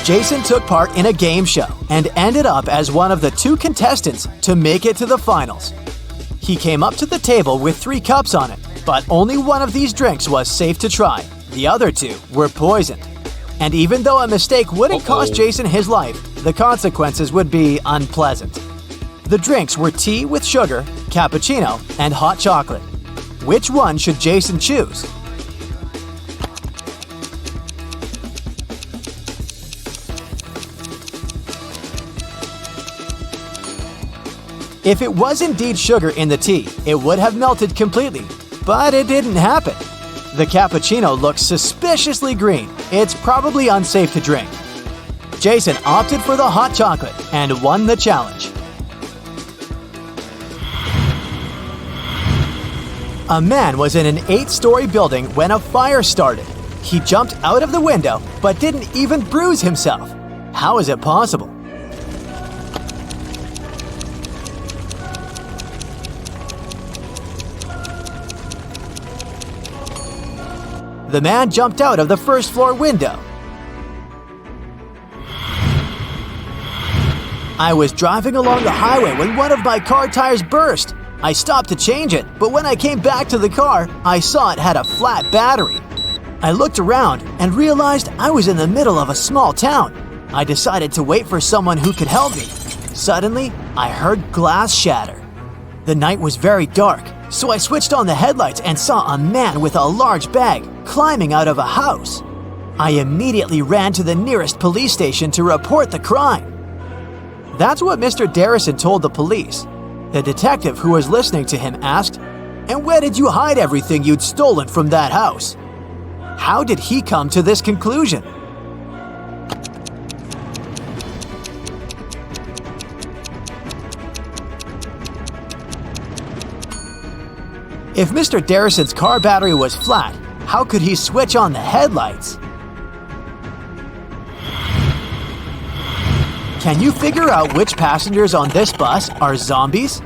Jason took part in a game show and ended up as one of the 2 contestants to make it to the finals. He came up to the table with 3 cups on it, but only one of these drinks was safe to try. The other 2 were poisoned. And even though a mistake wouldn't cost Jason his life, the consequences would be unpleasant. The drinks were tea with sugar, cappuccino, and hot chocolate. Which one should Jason choose? If it was indeed sugar in the tea, it would have melted completely, but it didn't happen. The cappuccino looks suspiciously green. It's probably unsafe to drink. Jason opted for the hot chocolate and won the challenge. A man was in an 8-story building when a fire started. He jumped out of the window but didn't even bruise himself. How is it possible? The man jumped out of the first-floor window. I was driving along the highway when one of my car tires burst. I stopped to change it, but when I came back to the car, I saw it had a flat battery. I looked around and realized I was in the middle of a small town. I decided to wait for someone who could help me. Suddenly, I heard glass shatter. The night was very dark, so I switched on the headlights and saw a man with a large bag climbing out of a house. I immediately ran to the nearest police station to report the crime. That's what Mr. Darrison told the police. The detective who was listening to him asked, "And where did you hide everything you'd stolen from that house?" How did he come to this conclusion? If Mr. Darrison's car battery was flat, how could he switch on the headlights? Can you figure out which passengers on this bus are zombies?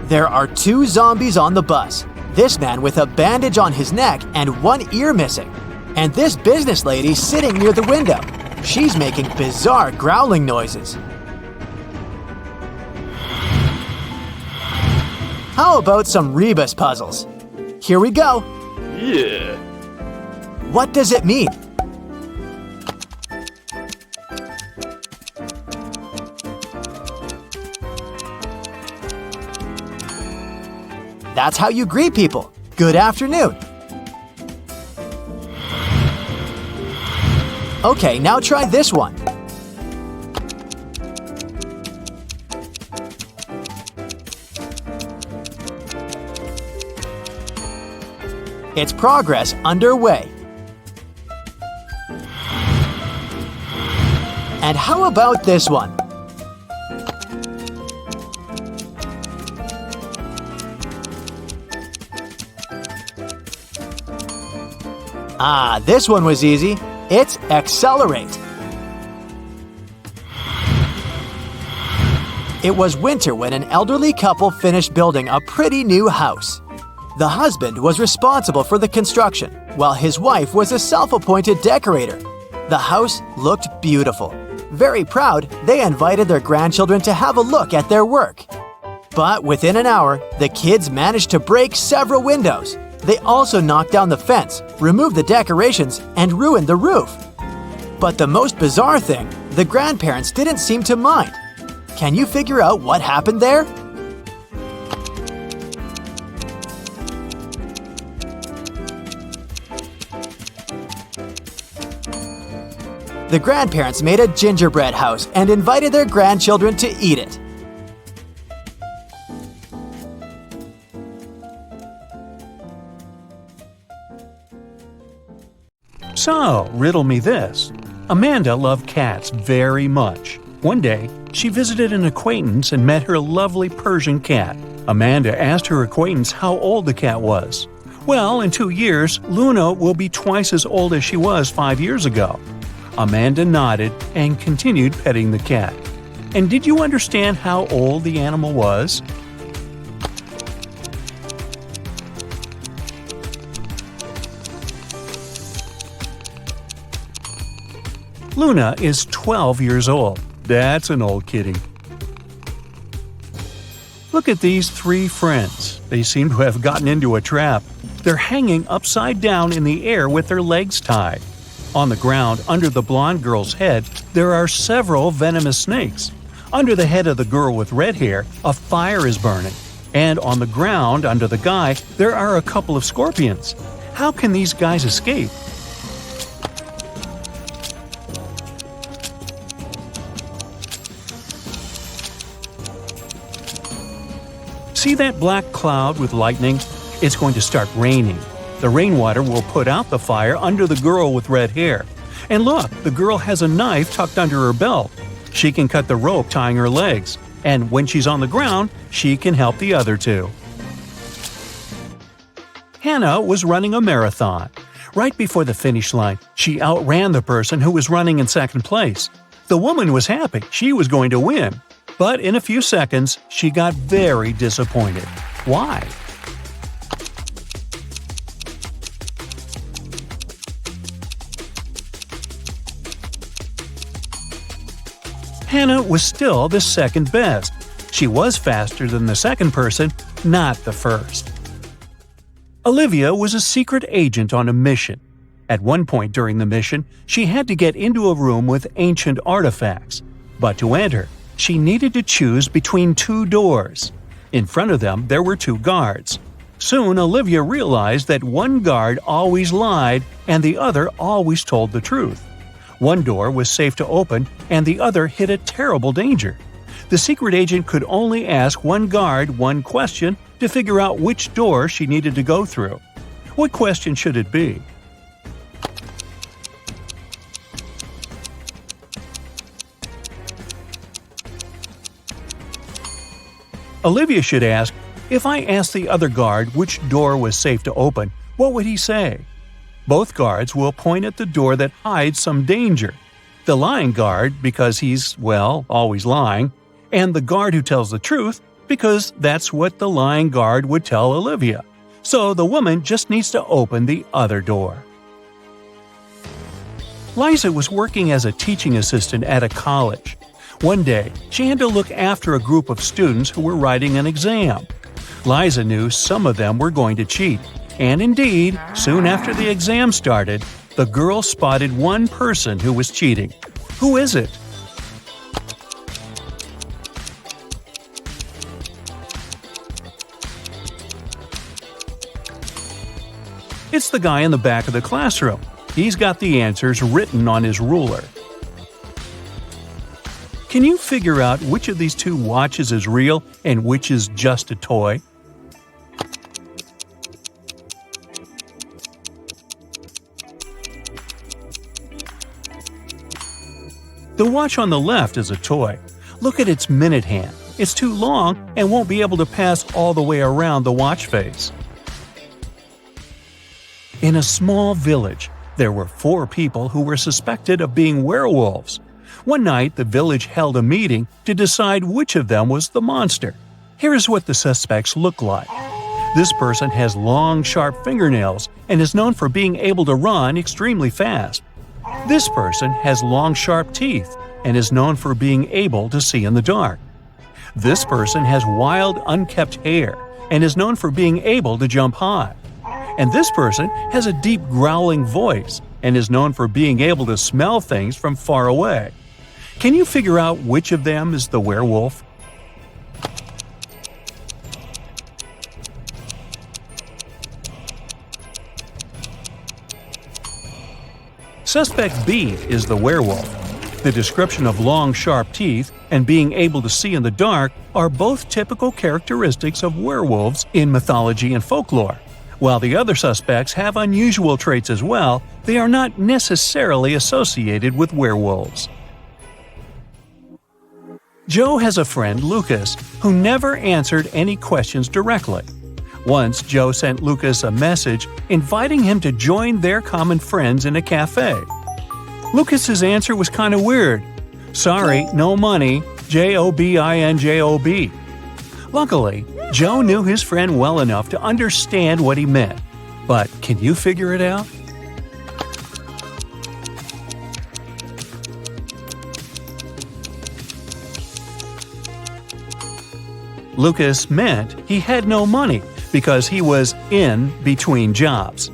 There are 2 zombies on the bus. This man with a bandage on his neck and one ear missing. And this business lady sitting near the window. She's making bizarre growling noises. How about some Rebus puzzles? Here we go. Yeah. What does it mean? That's how you greet people. Good afternoon. Okay, now try this one. It's progress underway. And how about this one? Ah, this one was easy. It's accelerate. It was winter when an elderly couple finished building a pretty new house. The husband was responsible for the construction, while his wife was a self-appointed decorator. The house looked beautiful. Very proud, they invited their grandchildren to have a look at their work. But within an hour, the kids managed to break several windows. They also knocked down the fence, removed the decorations, and ruined the roof. But the most bizarre thing, the grandparents didn't seem to mind. Can you figure out what happened there? The grandparents made a gingerbread house and invited their grandchildren to eat it. So, riddle me this. Amanda loved cats very much. One day, she visited an acquaintance and met her lovely Persian cat. Amanda asked her acquaintance how old the cat was. Well, in 2 years, Luna will be twice as old as she was 5 years ago. Amanda nodded and continued petting the cat. And did you understand how old the animal was? Luna is 12 years old. That's an old kitty. Look at these 3 friends. They seem to have gotten into a trap. They're hanging upside down in the air with their legs tied. On the ground, under the blonde girl's head, there are several venomous snakes. Under the head of the girl with red hair, a fire is burning. And on the ground, under the guy, there are a couple of scorpions. How can these guys escape? See that black cloud with lightning? It's going to start raining. The rainwater will put out the fire under the girl with red hair. And look, the girl has a knife tucked under her belt. She can cut the rope tying her legs. And when she's on the ground, she can help the other 2. Hannah was running a marathon. Right before the finish line, she outran the person who was running in second place. The woman was happy she was going to win. But in a few seconds, she got very disappointed. Why? Hannah was still the second best. She was faster than the second person, not the first. Olivia was a secret agent on a mission. At one point during the mission, she had to get into a room with ancient artifacts. But to enter, she needed to choose between 2 doors. In front of them, there were 2 guards. Soon, Olivia realized that one guard always lied and the other always told the truth. One door was safe to open and the other hid a terrible danger. The secret agent could only ask one guard one question to figure out which door she needed to go through. What question should it be? Olivia should ask, if I asked the other guard which door was safe to open, what would he say? Both guards will point at the door that hides some danger. The lying guard, because he's, well, always lying, and the guard who tells the truth, because that's what the lying guard would tell Olivia. So the woman just needs to open the other door. Liza was working as a teaching assistant at a college. One day, she had to look after a group of students who were writing an exam. Liza knew some of them were going to cheat, and indeed, soon after the exam started, the girl spotted one person who was cheating. Who is it? It's the guy in the back of the classroom. He's got the answers written on his ruler. Can you figure out which of these two watches is real and which is just a toy? The watch on the left is a toy. Look at its minute hand. It's too long and won't be able to pass all the way around the watch face. In a small village, there were 4 people who were suspected of being werewolves. One night, the village held a meeting to decide which of them was the monster. Here's what the suspects look like. This person has long, sharp fingernails and is known for being able to run extremely fast. This person has long, sharp teeth and is known for being able to see in the dark. This person has wild, unkempt hair and is known for being able to jump high. And this person has a deep growling voice and is known for being able to smell things from far away. Can you figure out which of them is the werewolf? Suspect B is the werewolf. The description of long, sharp teeth and being able to see in the dark are both typical characteristics of werewolves in mythology and folklore. While the other suspects have unusual traits as well, they are not necessarily associated with werewolves. Joe has a friend, Lucas, who never answered any questions directly. Once, Joe sent Lucas a message inviting him to join their common friends in a cafe. Lucas's answer was kind of weird. Sorry, no money, Jobinjob. Luckily, Joe knew his friend well enough to understand what he meant. But can you figure it out? Lucas meant he had no money because he was in between jobs.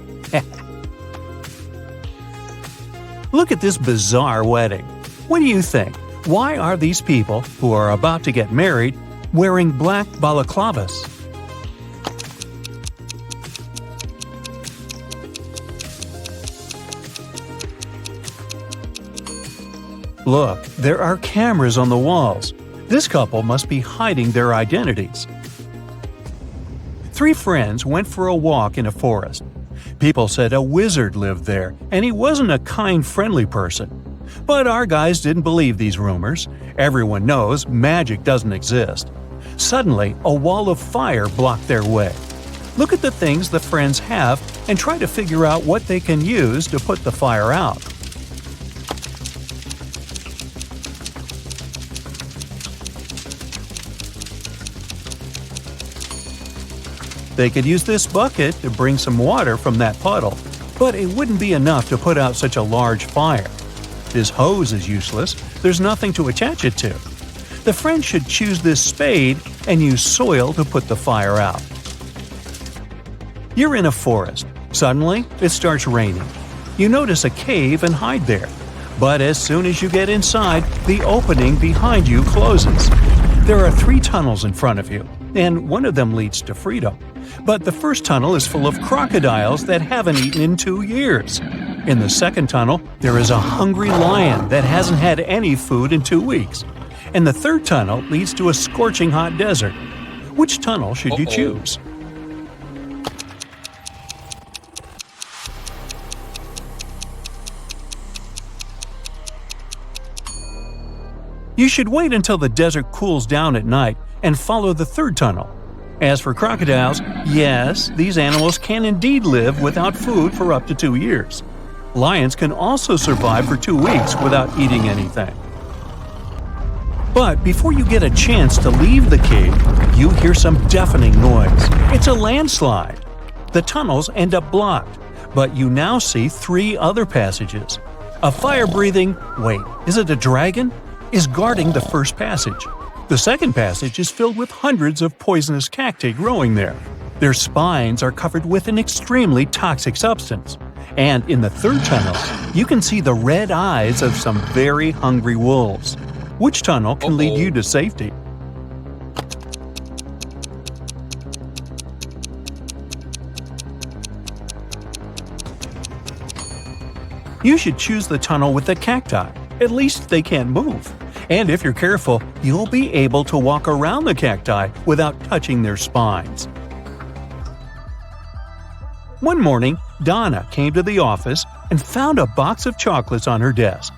Look at this bizarre wedding. What do you think? Why are these people, who are about to get married, wearing black balaclavas? Look, there are cameras on the walls. This couple must be hiding their identities. 3 friends went for a walk in a forest. People said a wizard lived there, and he wasn't a kind, friendly person. But our guys didn't believe these rumors. Everyone knows magic doesn't exist. Suddenly, a wall of fire blocked their way. Look at the things the friends have and try to figure out what they can use to put the fire out. They could use this bucket to bring some water from that puddle, but it wouldn't be enough to put out such a large fire. This hose is useless, there's nothing to attach it to. The friends should choose this spade and use soil to put the fire out. You're in a forest. Suddenly, it starts raining. You notice a cave and hide there. But as soon as you get inside, the opening behind you closes. There are 3 tunnels in front of you, and one of them leads to freedom. But the first tunnel is full of crocodiles that haven't eaten in 2 years. In the second tunnel, there is a hungry lion that hasn't had any food in 2 weeks. And the third tunnel leads to a scorching hot desert. Which tunnel should you choose? You should wait until the desert cools down at night and follow the third tunnel. As for crocodiles, yes, these animals can indeed live without food for up to 2 years. Lions can also survive for 2 weeks without eating anything. But before you get a chance to leave the cave, you hear some deafening noise. It's a landslide. The tunnels end up blocked, but you now see 3 other passages. A fire-breathing, wait, is it a dragon? Is guarding the first passage. The second passage is filled with hundreds of poisonous cacti growing there. Their spines are covered with an extremely toxic substance. And in the third tunnel, you can see the red eyes of some very hungry wolves. Which tunnel can lead you to safety? You should choose the tunnel with the cacti. At least they can't move. And if you're careful, you'll be able to walk around the cacti without touching their spines. One morning, Donna came to the office and found a box of chocolates on her desk.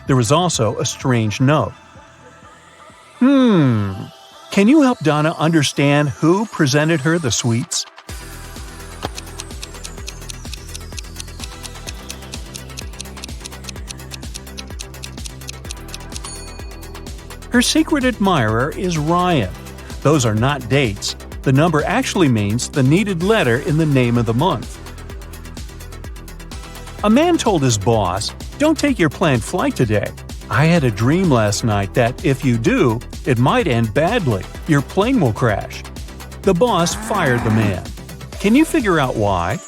There was also a strange note. Can you help Donna understand who presented her the sweets? Her secret admirer is Ryan. Those are not dates. The number actually means the needed letter in the name of the month. A man told his boss, "Don't take your planned flight today. I had a dream last night that if you do, it might end badly. Your plane will crash." The boss fired the man. Can you figure out why?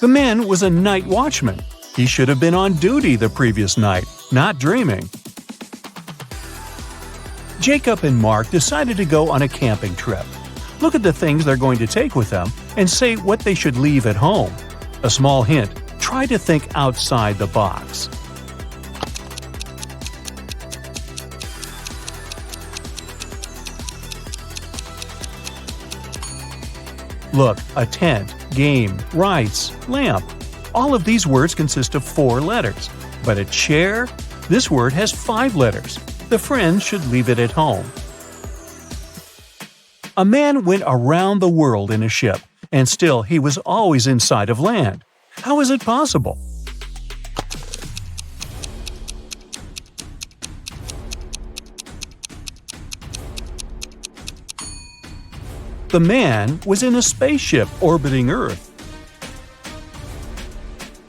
The man was a night watchman. He should have been on duty the previous night, not dreaming. Jacob and Mark decided to go on a camping trip. Look at the things they're going to take with them and say what they should leave at home. A small hint, try to think outside the box. Look, a tent, game, rice, lamp. All of these words consist of 4 letters. But a chair? This word has 5 letters. The friends should leave it at home. A man went around the world in a ship, and still he was always in sight of land. How is it possible? The man was in a spaceship orbiting Earth.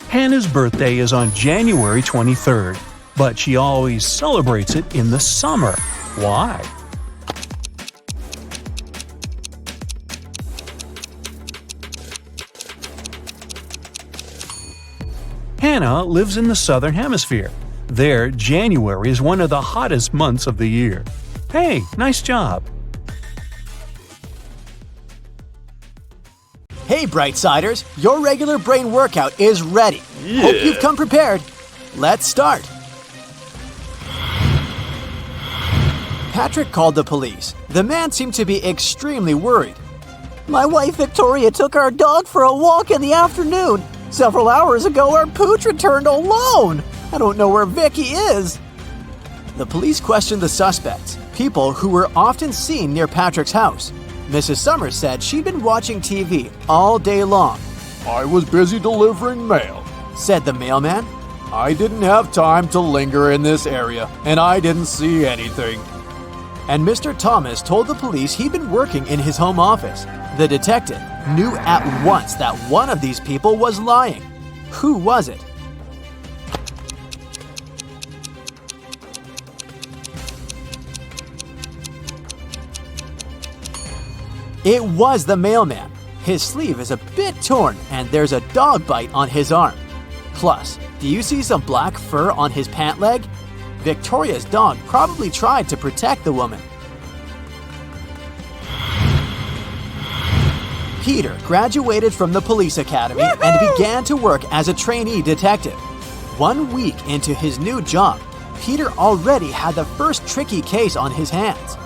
Hannah's birthday is on January 23rd, but she always celebrates it in the summer. Why? Hannah lives in the Southern Hemisphere. There, January is one of the hottest months of the year. Hey, nice job! Hey, Brightsiders, your regular brain workout is ready. Hope you've come prepared. Let's start. Patrick called the police. The man seemed to be extremely worried. My wife Victoria took our dog for a walk in the afternoon. Several hours ago, our pooch returned alone. I don't know where Vicky is. The police questioned the suspects, people who were often seen near Patrick's house. Mrs. Summers said she'd been watching TV all day long. "I was busy delivering mail," said the mailman. "I didn't have time to linger in this area, and I didn't see anything." And Mr. Thomas told the police he'd been working in his home office. The detective knew at once that one of these people was lying. Who was it? It was the mailman. His sleeve is a bit torn and there's a dog bite on his arm. Plus, do you see some black fur on his pant leg? Victoria's dog probably tried to protect the woman. Peter graduated from the police academy and began to work as a trainee detective. 1 week into his new job, Peter already had the first tricky case on his hands.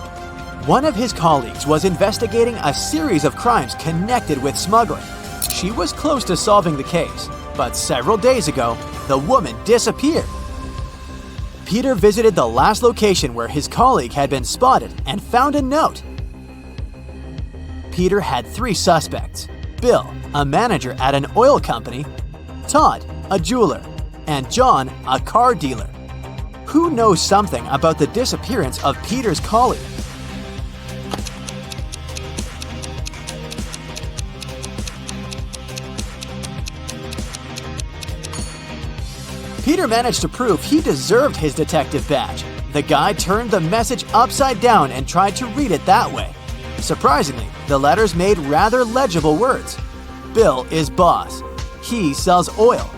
One of his colleagues was investigating a series of crimes connected with smuggling. She was close to solving the case, But several days ago, the woman disappeared. Peter visited the last location where his colleague had been spotted and found a note. Peter had 3 suspects: Bill, a manager at an oil company, Todd, a jeweler, and John, a car dealer. Who knows something about the disappearance of Peter's colleague? Peter managed to prove he deserved his detective badge. The guy turned the message upside down and tried to read it that way. Surprisingly, the letters made rather legible words. Bill is boss. He sells oil.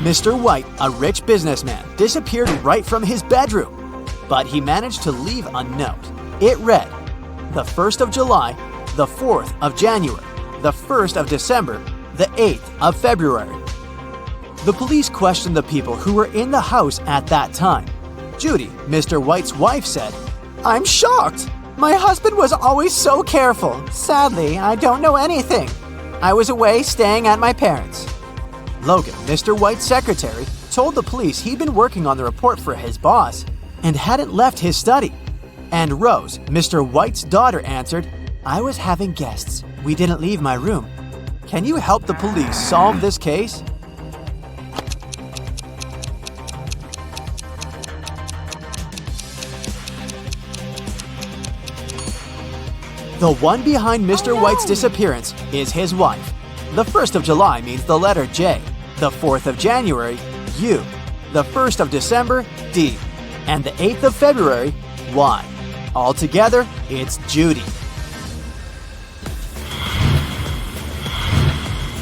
Mr. White, a rich businessman, disappeared right from his bedroom. But he managed to leave a note. It read, the 1st of July, the 4th of January, the 1st of December, the 8th of February. The police questioned the people who were in the house at that time. Judy, Mr. White's wife, said, I'm shocked. My husband was always so careful. Sadly, I don't know anything. I was away staying at my parents'. Logan, Mr. White's secretary, told the police he'd been working on the report for his boss and hadn't left his study. And Rose, Mr. White's daughter, answered, I was having guests. We didn't leave my room. Can you help the police solve this case? The one behind Mr. White's disappearance is his wife. The 1st of July means the letter J, the 4th of January, U, the 1st of December, D, and the 8th of February, Y. Altogether, it's Judy.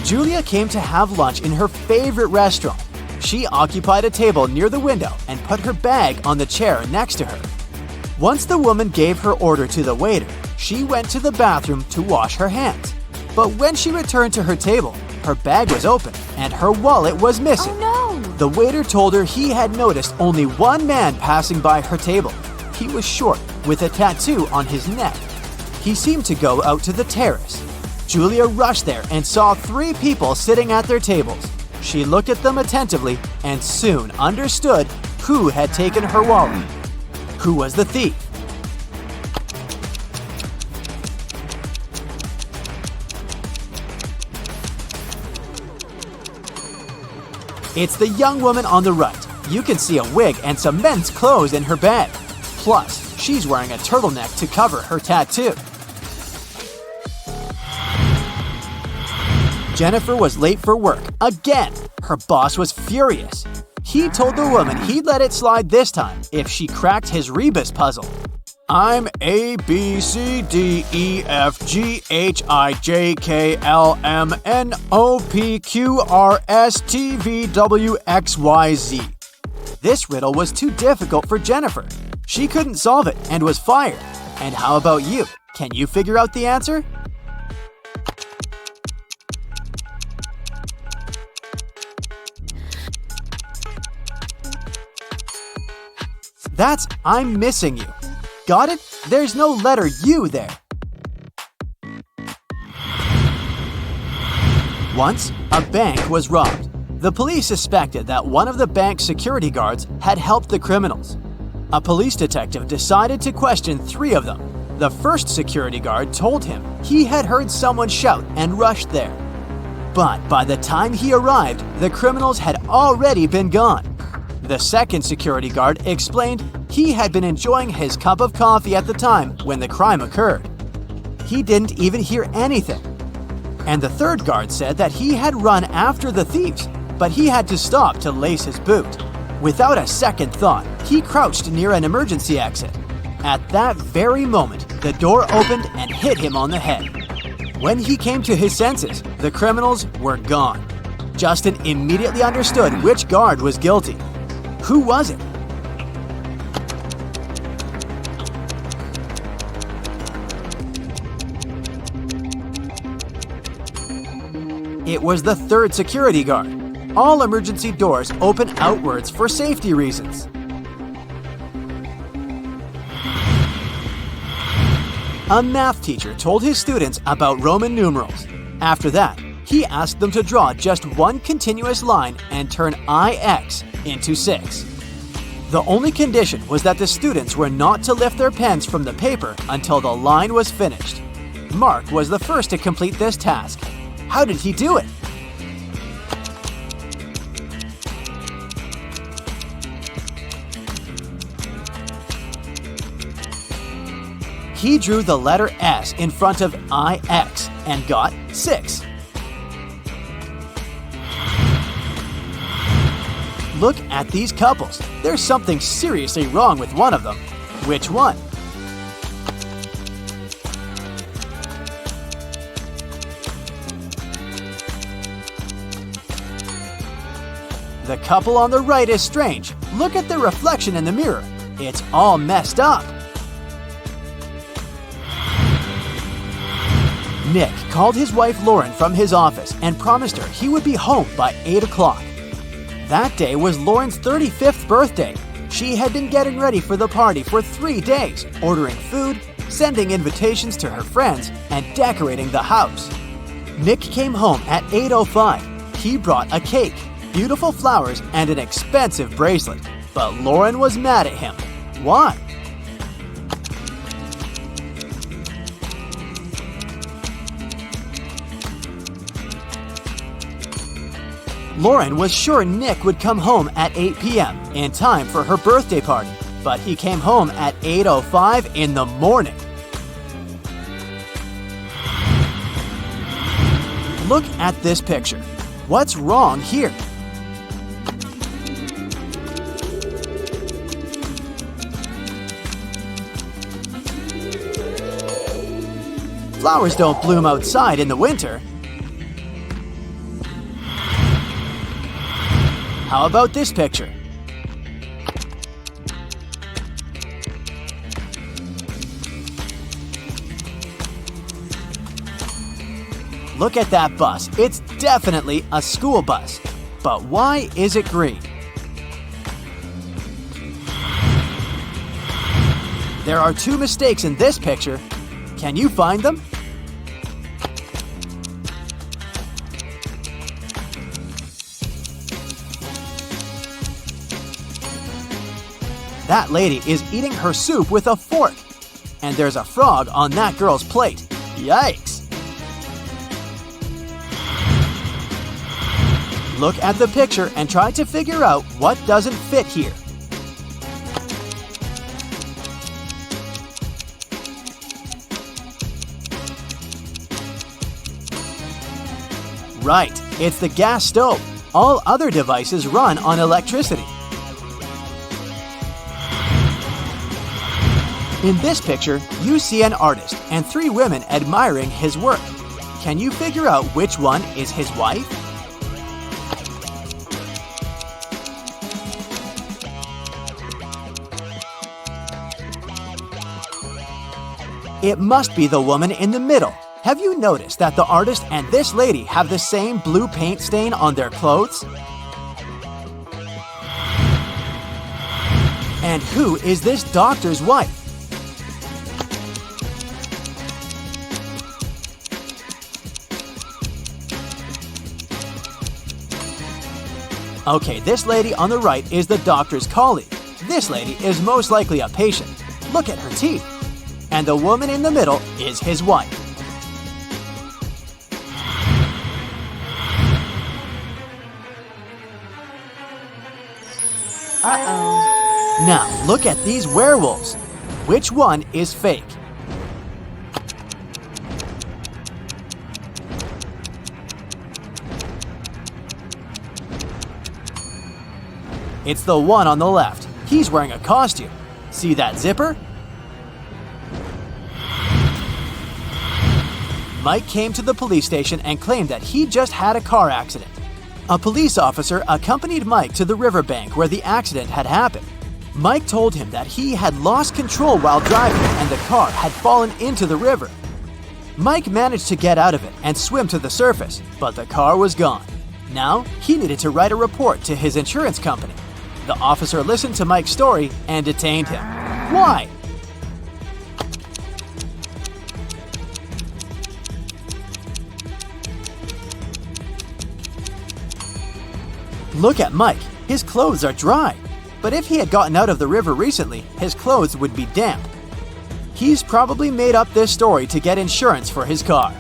Julia came to have lunch in her favorite restaurant. She occupied a table near the window and put her bag on the chair next to her. Once the woman gave her order to the waiter, she went to the bathroom to wash her hands. But when she returned to her table, her bag was open and her wallet was missing. Oh no! The waiter told her he had noticed only one man passing by her table. He was short, with a tattoo on his neck. He seemed to go out to the terrace. Julia rushed there and saw 3 people sitting at their tables. She looked at them attentively and soon understood who had taken her wallet. Who was the thief? It's the young woman on the right. You can see a wig and some men's clothes in her bag. Plus, she's wearing a turtleneck to cover her tattoo. Jennifer was late for work, again. Her boss was furious. He told the woman he'd let it slide this time if she cracked his Rebus puzzle. I'm A, B, C, D, E, F, G, H, I, J, K, L, M, N, O, P, Q, R, S, T, V, W, X, Y, Z. This riddle was too difficult for Jennifer. She couldn't solve it and was fired. And how about you? Can you figure out the answer? That's I'm missing you. Got it? There's no letter U there. Once, a bank was robbed. The police suspected that one of the bank's security guards had helped the criminals. A police detective decided to question 3 of them. The first security guard told him he had heard someone shout and rushed there. But by the time he arrived, the criminals had already been gone. The second security guard explained he had been enjoying his cup of coffee at the time when the crime occurred. He didn't even hear anything. And the third guard said that he had run after the thieves, but he had to stop to lace his boot. Without a second thought, he crouched near an emergency exit. At that very moment, the door opened and hit him on the head. When he came to his senses, the criminals were gone. Justin immediately understood which guard was guilty. Who was it? It was the third security guard. All emergency doors open outwards for safety reasons. A math teacher told his students about Roman numerals. After that, he asked them to draw just one continuous line and turn IX into 6. The only condition was that the students were not to lift their pens from the paper until the line was finished. Mark was the first to complete this task. How did he do it? He drew the letter S in front of IX and got 6. Look at these couples. There's something seriously wrong with one of them. Which one? The couple on the right is strange. Look at the reflection in the mirror. It's all messed up. Nick called his wife Lauren from his office and promised her he would be home by 8 o'clock. That day was Lauren's 35th birthday. She had been getting ready for the party for 3 days, ordering food, sending invitations to her friends, and decorating the house. Nick came home at 8:05. He brought a cake, beautiful flowers, and an expensive bracelet. But Lauren was mad at him. Why? Lauren was sure Nick would come home at 8 p.m. in time for her birthday party, but he came home at 8:05 in the morning. Look at this picture. What's wrong here? Flowers don't bloom outside in the winter. How about this picture? Look at that bus. It's definitely a school bus. But why is it green? There are 2 mistakes in this picture. Can you find them? That lady is eating her soup with a fork. And there's a frog on that girl's plate. Yikes! Look at the picture and try to figure out what doesn't fit here. Right, it's the gas stove. All other devices run on electricity. In this picture, you see an artist and 3 women admiring his work. Can you figure out which one is his wife? It must be the woman in the middle. Have you noticed that the artist and this lady have the same blue paint stain on their clothes? And who is this doctor's wife? Okay, this lady on the right is the doctor's colleague. This lady is most likely a patient. Look at her teeth. And the woman in the middle is his wife. Uh-oh. Now, look at these werewolves. Which one is fake? It's the one on the left. He's wearing a costume. See that zipper? Mike came to the police station and claimed that he just had a car accident. A police officer accompanied Mike to the riverbank where the accident had happened. Mike told him that he had lost control while driving and the car had fallen into the river. Mike managed to get out of it and swim to the surface, but the car was gone. Now, he needed to write a report to his insurance company. The officer listened to Mike's story and detained him. Why? Look at Mike. His clothes are dry. But if he had gotten out of the river recently, his clothes would be damp. He's probably made up this story to get insurance for his car.